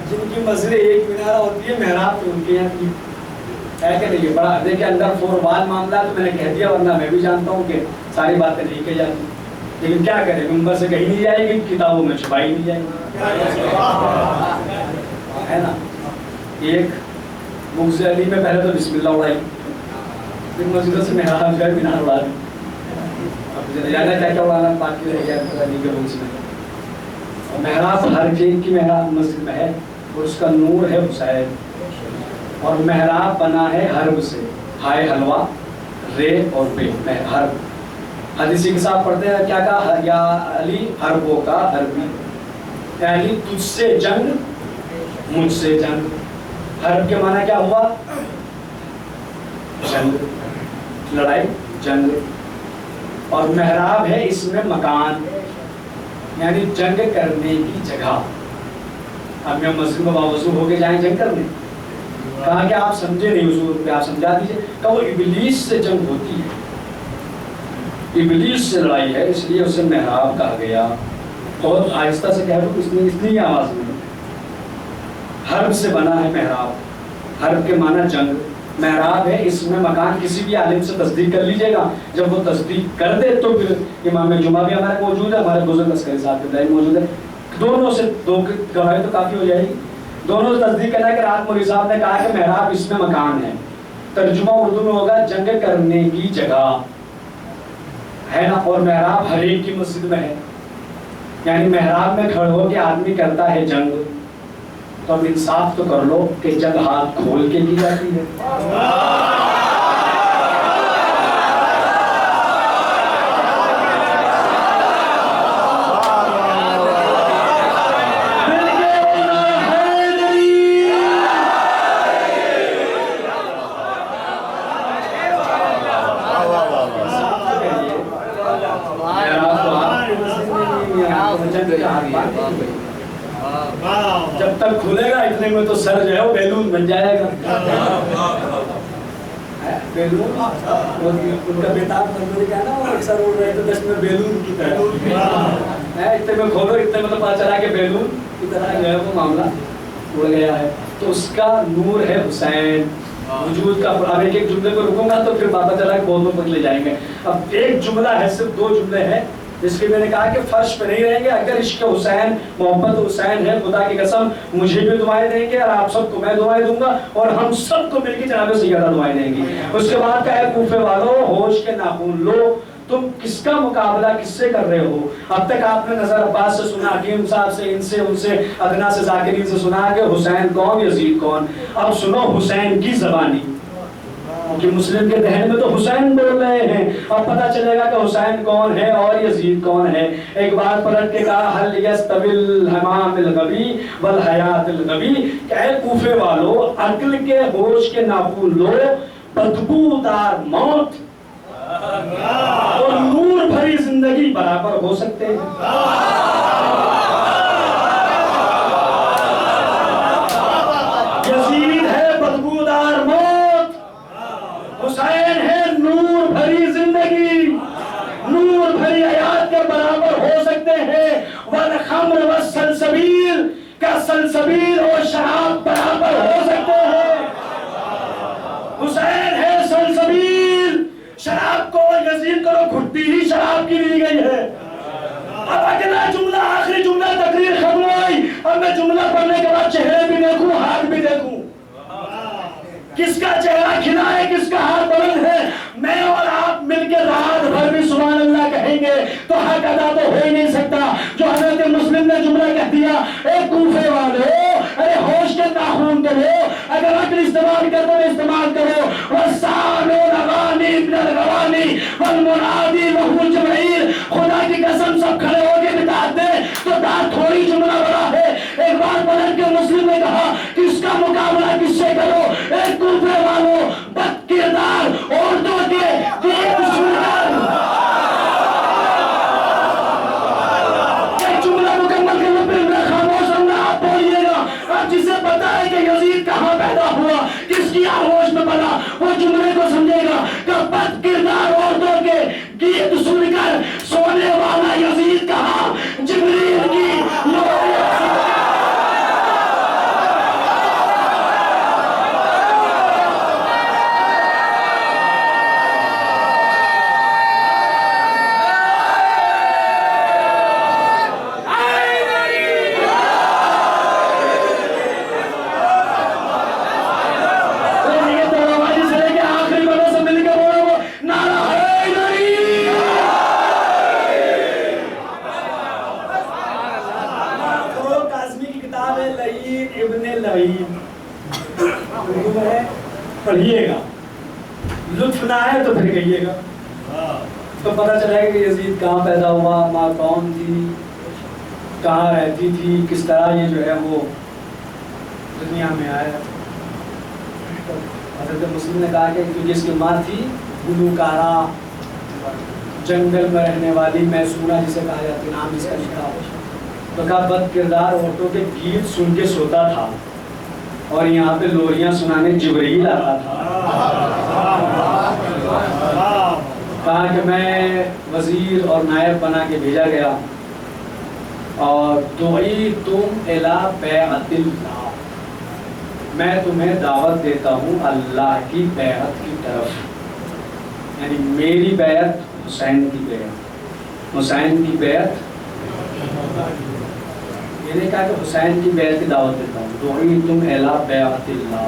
جن کی مسجد ایک مینار ہوتی ہے, محراب تو ان کے یہاں کی ہے کہ نہیں. بڑا دیکھیں اندر فور وال معاملہ, تو میں نے کہہ دیا, ورنہ میں بھی جانتا ہوں کہ ساری باتیں نہیں کہی جاتی. لیکن کیا کریں, منبر سے کہیں نہیں جائے گی, کتابوں میں چھپائی نہیں جائے گی, ہے نا. ایک بغض علی میں پہلے تو بسم اللہ اڑائی, پھر مسجدوں سے محراب گئے, مینار اڑا دی. اب جانا کیا کیا اڑانا باقی رہ گیا علی کے بغض میں. محراب ہر چیز کی محراب مسجد میں ہے, اور اس کا نور ہے حسین. اور محراب بنا ہے حرب سے, ہائے حلوہ رے اور بے, حرب. حدیثی کے ساتھ پڑھتے ہیں کیا کہا, یا علی حربوں کا حربی, یا علی تجھ سے جنگ مجھ سے جنگ. حرب کے معنی کیا ہوا, جنگ, لڑائی, جنگ. اور محراب ہے اس میں مکان, یعنی جنگ کرنے کی جگہ. اب میں مسجد میں باوضو ہو کے جائیں جنگ کرنے, کہا کہ آپ سمجھے نہیں حضور پہ, آپ سمجھا دیجئے. کہ وہ ابلیس سے جنگ ہوتی ہے, ابلیس سے لڑائی ہے, اس لیے اسے محراب کہا گیا. بہت آہستہ سے کہہ دوں, اتنی آواز میں. حرب سے بنا ہے محراب, حرب کے معنی جنگ. محراب ہے اس میں مکان. کسی بھی عالم سے تصدیق کر لیجئے گا, جب وہ تصدیق کر دے تو پھر امام جمعہ بھی ہمارے موجود ہے, ہمارے بزرگ عسکری صاحب کے دائیں موجود ہے, دونوں سے دو گواہی تو کافی ہو جائے گی. دونوں تصدیق کرنا کہ رات مولوی صاحب نے کہا کہ محراب اس میں مکان ہے، ترجمہ اردو میں ہوگا جنگ کرنے کی جگہ ہے نا، اور محراب ہر ایک کی مسجد میں ہے، یعنی محراب میں کھڑے ہو کے آدمی کرتا ہے جنگ، تو اب انصاف تو کر لو کہ جنگ ہاتھ کھول کے کی جاتی ہے۔ جب تک کھلے گا اتنے میں تو سر جو ہے وہ بیلون بن جائے گا، بیلون ان کا بیتاب تندوری کا نا، وہ اکثر اڑ رہے تھے دس میں بیلون کی طرح، اتنے میں کھولو اتنے میں تو پتا چلا کہ بیلون کی طرح جو ہے وہ معاملہ اڑ گیا ہے۔ تو اس کا نور ہے حسین وجود کا۔ اب ایک ایک جملے کو رکوں گا تو پھر پتا چلا کہ بہت پک لے جائیں گے۔ اب ایک جملہ ہے، صرف دو جملے ہیں جس کے میں نے کہا کہ فرش پہ نہیں رہیں گے، اگر عشق حسین محبت حسین ہے، خدا کی قسم مجھے بھی دعائیں دیں گے اور آپ سب کو میں دعائیں دوں گا اور ہم سب کو مل کے جناب سیدہ دعائیں دیں گی۔ اس کے بعد کہا ہے کوفے والوں ہوش کے ناخن لو، تم کس کا مقابلہ کس سے کر رہے ہو؟ اب تک آپ نے نظر عباس سے سنا، حکیم صاحب سے، ان سے، ان سے، ادنا سے، ذاکرین سے سنا کہ حسین کون یزید کون۔ اب سنو حسین کی زبانی، کہ مسلم کے دہن میں تو حسین بول رہے ہیں، اب پتہ چلے گا کہ حسین کون ہے اور یزید کون ہے۔ ایک بار پلٹ کے کہا حل یستوی الحمام الغبی والحیات الغبی، کہ اے کوفے والو عقل کے ہوش کے ناخن لو، بدبودار موت اور نور بھری زندگی برابر ہو سکتے ہیں۔ یزید ہے بدبودار موت، حسین ہے نور بھری زندگی، نور بھری حیات کے برابر ہو سکتے ہیں۔ والخمر والسلسبیل، کا سلسبیل اور شراب برابر ہو سکتے ہیں۔ حسین ہے سلسبیل، شراب کو یزید کو گھٹی ہی شراب کی لی گئی ہے۔ اب اگلا جملہ، آخری جملہ، تقریر ختم ہوئی، اب میں جملہ پڑھنے کے بعد چہرے بھی دیکھوں ہاتھ بھی دیکھوں، کس کا چہرہ کھلا ہے کس کا ہاتھ بلند ہے۔ میں اور آپ مل کے رات بھر بھی سبحان اللہ کہیں گے تو حق ادا تو ہو ہی نہیں سکتا۔ جو حضرت مسلم نے جملہ کہہ دیا، اے کوفے والو ارے ہوش کے ناخن کرو، اگر عقل استعمال کرو تو استعمال کرو۔ والسامعون اغانی من الغوانی والمنادی وهو جبرائیل، خدا کی قسم سب کھڑے ہو کے بتا دیں تو داد تھوڑی جملہ بڑا ہے۔ ایک بار پلٹ کے مسلم نے کہا کہ اس کا مقابلہ کس سے کرو؟ اے کوفے والو بد کردار عورتوں کے جملہ مکمل کرنے پہ میں خاموش ہوں، آپ بولیے گا۔ اب جسے پتا ہے کہ یزید کہاں پیدا ہوا، کس کی آغوش میں پلا، وہ جملے کو سمجھے گا کہ بد کردار عورتوں کے گیت سن کر سونے والا یزید کہاں، جبریل کی پڑھیے گا، لطف نہ آئے تو پھر کہیے گا، تو پتہ چلے گا کہ یزید کہاں پیدا ہوا، ماں کون تھی، کہاں رہتی تھی، کس طرح یہ جو ہے وہ دنیا میں آیا۔ حضرت مسلم نے کہا کہ جس کی ماں تھی گلوکارہ، جنگل میں رہنے والی میسورہ جسے کہا جاتا ہے، نام جس کا لکھا ہو، تو کہا بد کردار عورتوں کے گیت سن کے سوتا تھا اور یہاں پہ لوریاں سنانے جبرائیل آتا تھا۔ کہا کہ میں وزیر اور نائب بنا کے بھیجا گیا اور دعی تم الی بیعت اللہ، میں تمہیں دعوت دیتا ہوں اللہ کی بیعت کی طرف، یعنی میری بیعت حسین کی بیعت، حسین کی بیعت یہ نہیں کہا کہ حسین کی بیعت کی دعوت دیتا ہوں، دعیتم الی بیعت اللہ،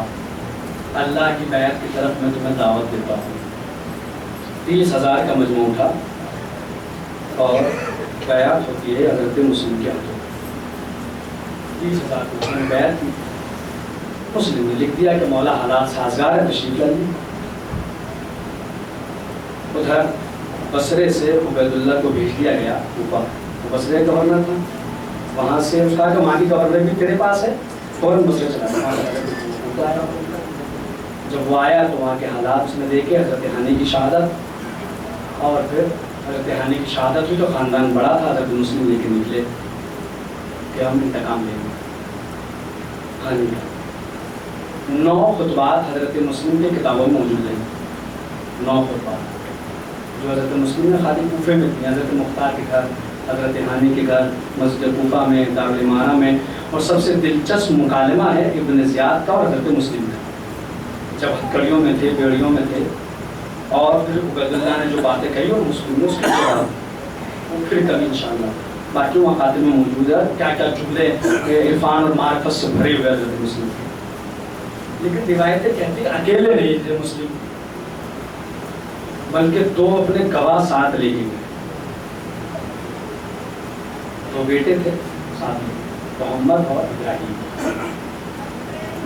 اللہ کی بیعت کی طرف میں تمہیں دعوت دیتا ہوں۔ 30,000 کا مجموع تھا اور بیعت ہوتی ہے حضرت مسلم کے ہاتھوں، 30,000 کو اس نے بیعت کی۔ مسلم نے لکھ دیا کہ مولا حالات سازگار ہے، تشریف لائیے۔ ادھر بصرے سے عبید اللہ کو بھیج دیا گیا کوفہ، وہ بصرے گورنر تھا، وہاں سے اس کا کہ مالی گورنر بھی تیرے پاس ہے، فوراً بصرے چلا گیا۔ جب وہ آیا تو وہاں کے حالات اس نے دیکھے، حضرت ہانی کی شہادت، اور پھر حضرت ہانی کی شہادت ہوئی تو خاندان بڑا تھا، حضرت مسلم لے کے نکلے کہ ہم انتقام لیں گے ہانی کا۔ 9 خطبات حضرت مسلم کی کتابوں میں موجود ہیں، 9 خطبات جو حضرت مسلم نے خالی کوفے میں تھی، حضرت مختار کے گھر، حضرت ہانی کے گھر، مسجد کوفہ میں، دارالامارہ میں۔ اور سب سے دلچسپ مکالمہ ہے ابن زیاد کا اور حضرت مسلم کا، جب ہتکڑیوں میں تھے، بیڑیوں میں تھے، اور پھر عبید اللہ نے جو باتیں کہی اور مسلم نے اس کے جواب، وہ پھر کبھی انشاءاللہ باقی مقاطع میں موجود ہے، کیا کیا جملے عرفان اور معرفت سے بھرے ہوئے حضرت مسلم کے۔ لیکن روایتیں کہتی اکیلے نہیں تھے مسلم، بلکہ 2 اپنے گواہ ساتھ لے کے گئے، 2 بیٹے تھے ساتھ میں، محمد اور ابراہیم۔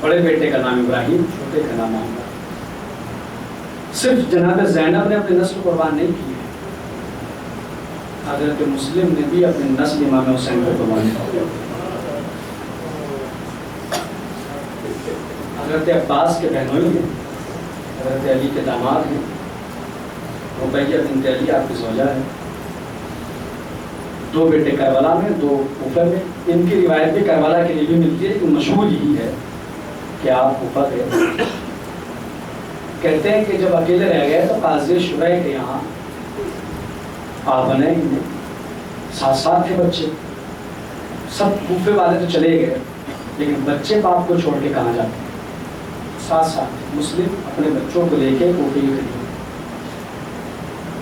بڑے بیٹے کا نام ابراہیم، چھوٹے کا نام محمد۔ صرف جناب زینب نے اپنی نسل قربان نہیں کی ہے، حضرت مسلم نے بھی اپنی نسل امام حسین کو قربان کیا۔ حضرت عباس کے بہنوئی ہیں، حضرت علی کے داماد ہیں، رقیہ بنت علی آپ کی زوجہ ہے۔ 2 بیٹے کربلا میں، 2 کوفہ میں۔ ان کی روایت بھی کربلا کے لیے بھی ملتی ہے کہ مشہور یہی ہے کہ آپ کوفہ گئے۔ کہتے ہیں کہ جب اکیلے رہ گئے تو قاضی شریح کے یہاں آپ بنے، 7 تھے بچے، سب کوفے والے تو چلے گئے، لیکن بچے باپ کو چھوڑ کے کہاں جاتے ہیں؟ 7 مسلم اپنے بچوں کو لے کے کوفے کے قریب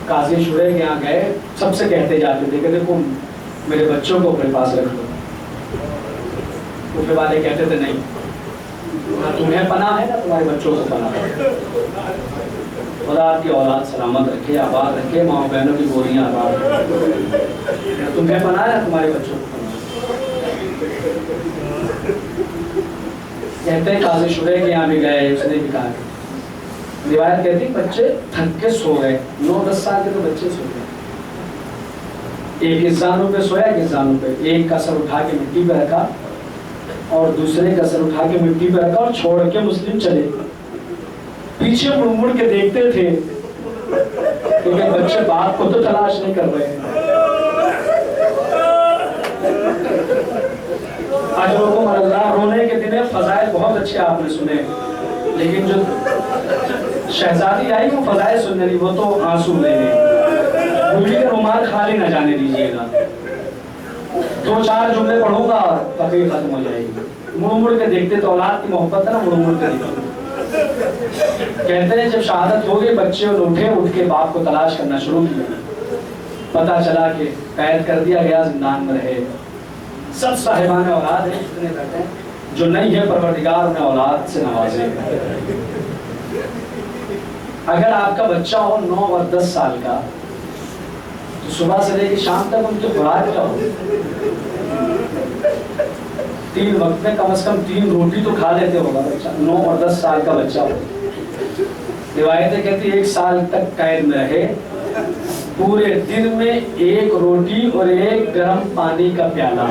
قاضی شریح کے یہاں گئے، سب سے کہتے جاتے تھے کہ دیکھو میرے بچوں کو اپنے پاس رکھ لو۔ کوفے والے کہتے تھے نہیں، نہ تمہیں پناہ ہے نہ تمہارے بچوں کو پناہ ہے، خدا آپ کی اولاد سلامت رکھے، آباد رکھے، ماں بہنوں کی گوریاں آباد رکھے، نہ تمہیں پناہ ہے نہ تمہارے بچوں کو پناہ۔ کہتے ہیں قاضی شریح کے یہاں بھی گئے، اس نے بھی کہا کہ روایت کہتی بچے تھک کے سو گئے، 9-10 سال کے تو بچے سو گئے، ایک اس زانوں پہ سویا، ایک اس زانوں پہ، ایک کا سر اٹھا کے مٹی پہ رکھا اور دوسرے کا سر اٹھا کے مٹی پہ رکھا اور چھوڑ کے مسلم چلے۔ پیچھے مڑ مڑ کے دیکھتے تھے کیونکہ بچے باپ کو تو تلاش نہیں کر رہے ہیں۔ اجرکم اللہ، رونے کے دن فضائل بہت اچھے آپ نے سنے، لیکن جو شہزادی آئی وہ فضائل سننے نہیں، وہ تو آنسو لینے۔ بوڑھی کا رومال خالی نہ جانے دیجیے گا، 2-4 جملے پڑھوں گا اور تقریر ختم ہو جائے گی۔ مڑ مڑ کے دیکھتے تو اولاد کی محبت ہے نا، مڑ مڑ کے دیکھتے۔ کہتے ہیں جب شہادت ہو گئی بچے اٹھے، اٹھ کے باپ کو تلاش کرنا شروع کیا، پتہ چلا کہ قید کر دیا گیا، زندان میں رہے۔ سب صاحبان اولاد ہیں جتنے بیٹھے ہیں، جو نہیں ہے پروردگار انہیں اولاد سے نوازے۔ اگر آپ کا بچہ ہو 9 اور 10 سال کا تو صبح سے لے کے شام تک ان کی خوراک کیا ہو؟ 3 وقت میں کم از کم 3 روٹی تو کھا لیتے ہوگا بچہ، 9 اور 10 سال کا بچہ ہو۔ روایتیں کہتی 1 سال تک قید میں رہے، پورے دن میں 1 روٹی اور 1 گرم پانی کا پیالہ۔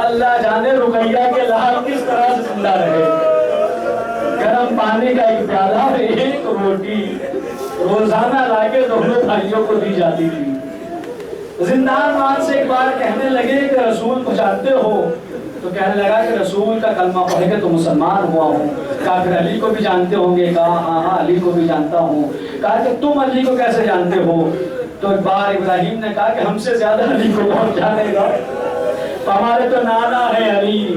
اللہ جانے رقیہ کے لحاظ کس طرح سے زندہ رہے۔ گرم پانی کا 1 پیالہ اور 1 روٹی روزانہ لا کے دونوں بھائیوں کو دی جاتی تھی۔ زندان مان سے ایک بار کہنے لگے کہ رسول کو جانتے ہو؟ تو کہنے لگا کہ رسول کا کلمہ پڑھ کے تو مسلمان ہوا ہوں۔ کہا پھر علی کو بھی جانتے ہوں گے؟ کہا ہاں علی کو بھی جانتا ہوں۔ کہا کہ تم علی کو کیسے جانتے ہو؟ تو ایک بار ابراہیم نے کہا کہ ہم سے زیادہ علی کو کون جانے گا، ہمارے تو نانا ہے علی،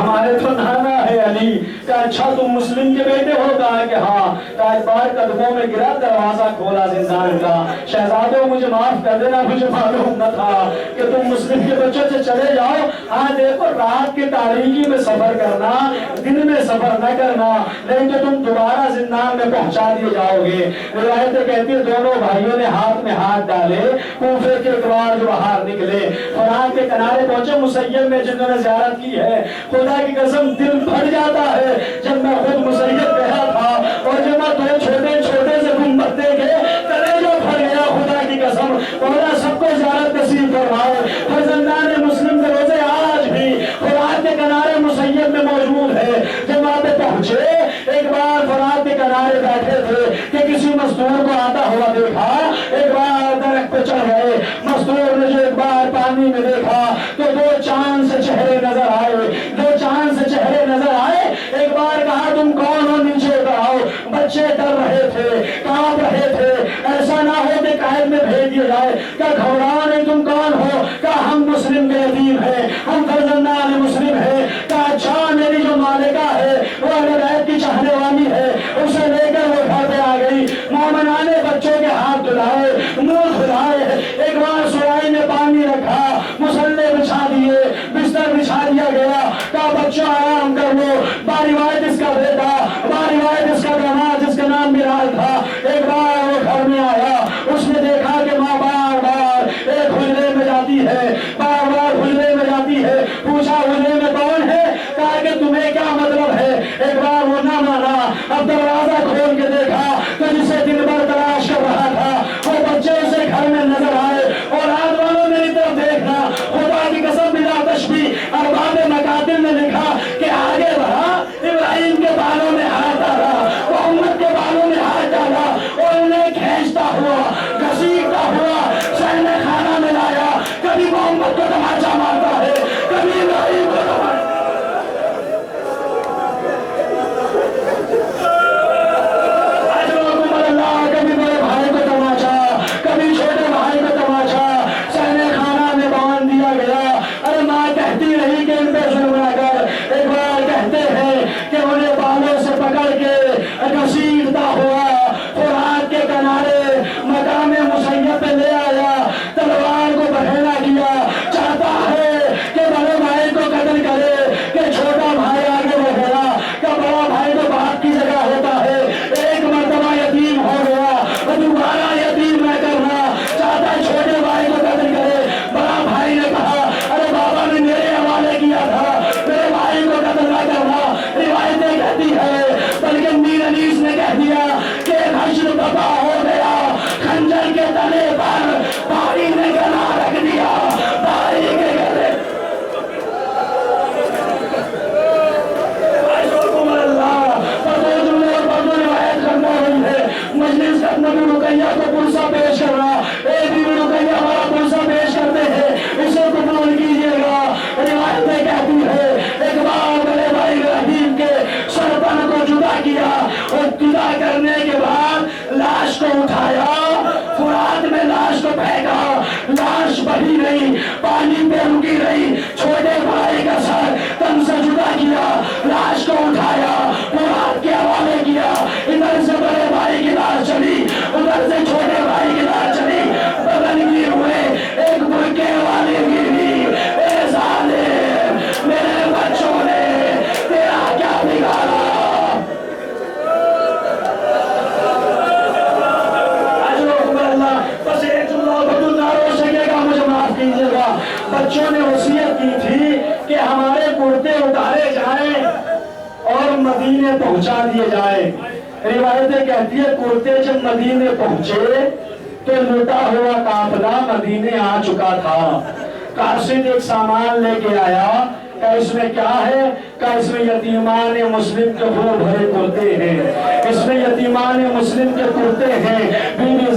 ہمارے تو نانا ہے علی۔ کہ اچھا تم مسلم کے بیٹے ہو؟ کہا کہ ہاں۔ کہ ایک بار قدموں میں گرا، دروازہ کھولا زندان کا، شہزادوں مجھے معاف کر دینا، مجھے معلوم نہ تھا کہ تم مسلم کے بچوں سے چلے جاؤ۔ ہاں دیکھو، رات کی تاریکی میں سفر کرنا، دن میں سفر نہ کرنا، نہیں تو تم دوبارہ زندان میں پہنچا دیے جاؤ گے۔ روایتیں کہتی ہیں دونوں بھائیوں نے ہاتھ میں ہاتھ ڈالے، کوفے کے کباڑ جو باہر نکلے، فرات کے کنارے پہنچے۔ مسیب میں جنہوں نے زیارت کی ہے، خدا کی قسم دل پھٹ جاتا ہے۔ جب میں خود مسیب گیا تھا اور جب میں دو چھوٹے چھوٹے سے گنبد دیکھے، کلیجہ پھٹ گیا۔ خدا کی قسم مولا سب کو زیارت نصیب فرمائے۔ فرزندان مسلم کے روزے آج بھی فرات کے کنارے مسیب میں موجود ہے۔ جب وہاں پہ پہنچے، ایک بار فرات کے کنارے بیٹھے تھے کہ کسی مزدور کو آتا ہوا دیکھا، ایک بار درخت پہ چڑھ گئے۔ مزدور نے جو ایک بار پانی میں دیکھا تو دو چاند سے چہرے نظر آئے، دو چاند سے چہرے نظر آئے۔ ایک بار کہا تم کون ہو؟ نیچے اتر آؤ۔ بچے ڈر رہے تھے، کانپ رہے تھے، ایسا نہ ہو کہ قید میں بھیج دیا جائے۔ کیا گھبراؤ نہیں، تم کون ہو؟ کہا ہم مسلم کے یتیم ہیں، ہم فرزندان مسلم ہیں۔ کہا اچھا، میری جو مالکہ ہے وہ اہل بیت کی چاہنے والی ہے، اسے لے کر وہ گھر پہ آ گئی۔ مومنان نے بچوں کے ہاتھ دھلائے، منہ دھلائے، ایک بار سرائی میں پانی رکھا، مصلے بچھا دیے، بستر بچھا دیا گیا۔ کہا بچوں آرام کر لو۔ باروایت اس کا بیٹا، باروایت اس کا داماد جس کا نام بلال تھا، ایک بار وہ گھر میں آیا۔ اس نے دیکھا کہ ماں بار بار ایک حجرے میں جاتی ہے، بار بار حجرے میں جاتی ہے۔ پوچھا حجرے میں کون ہے؟ کہا کہ تمہیں کیا مطلب ہے؟ ایک بار وہ نہ مانا۔ اب دروازہ کھول کے دیکھا تو جسے دن بھر تلاش کر رہا تھا وہ بچے اسے گھر میں نظر آئے۔ اور رات والوں میری طرف دیکھنا، خدا کی قسم بلا تشبیہ ارباب مکاتب نے لکھا کہ آگے بڑھا، ابراہیم کے بالوں میں ہاتھ ڈالا، محمد کے بالوں میں ہاتھ ڈالا اور انہیں کھینچتا ہوا، گھسیٹتا ہوا صحن خانہ میں لایا۔ کبھی محمد کو تماچا مارتا ہے، کبھی ابراہیم کو تماچا۔ کبھی بڑے بھائی کو تماچا، کبھی چھوٹے بھائی کو تماچا، صحن خانہ میں باندھ دیا گیا۔ ارے ماں کہتی رہی کہ ان پہ ظلم نہ کر۔ ایک بار کہتے ہیں کہ انہیں بالوں سے پکڑ کے گھسیٹتا ہوا فرات کے کنارے مقام مسیب پہ لے آیا، تلوار کو بہینا کیا، چاہتا ہے کہ بڑے بھائی کو قتل کرے کہ چھوٹا بھائی آگے بڑھے گا، کہ بڑا بھائی تو باپ کی جگہ ہوتا ہے۔ ایک مرتبہ یتیم ہو گیا، دوبارہ یتیم نہ کرنا، چاہتا ہے چھوٹے بھائی کو قتل کرے۔ بڑا بھائی نے کہا ارے بابا نے میرے حوالے کیا تھا، میرے بھائی کو قتل نہ کرنا۔ روایتیں کہتی ہے بلکہ میر انیس نے کہہ دیا کہ حشر بپا ہو گیا، خنجر کے تلے پر بھائی نے گلا رکھ دیا، بھائی کے گلے۔ مجلس نبی رقیہ کو پرسہ پیش کر رہا، ایک بھی رقیہ ہمارا پرسہ پیش کرتے ہیں، اسے قبول کیجئے گا۔ روایتیں کہتی ہے ایک بار بڑے بھائی ابراہیم کے سرپن کو جدا کیا اور جدا کرنے کے بعد لاش کو اٹھایا، فرات میں لاش کو پھینکا، لاش بہی رہی، پانی پہ رکی رہی۔ چھوٹے بھائی کا سر تن سے جدا کیا، لاش کو اٹھایا، فرات کے حوالے کیا۔ ادھر سے بڑے بھائی کی لاش چلی، ادھر سے چھوٹے بھائی کی لاش چلی، بدن گیر ہوئے، ایک برقعے والی گری۔ اے ظالم، میرے بچوں نے تیرا کیا بگاڑا؟ بس ایک جملہ بدلداروں سے کہے گا مجھے معاف کیجیے گا۔ بچوں نے وصیت کی تھی کہ ہمارے کرتے اتارے جائیں اور مدینے پہنچا دیے جائیں۔ روایتیں کہتی ہے کرتے جب مدینے پہنچے تو لٹا ہوا قافلہ مدینے آ چکا تھا۔ قاصد ایک سامان لے کے آیا، کہ اس میں کیا ہے؟ کہ اس میں یتیمان مسلم کے وہ بھرے کرتے ہیں، اس میں یتیمان مسلم کے کرتے ہیں۔ Be be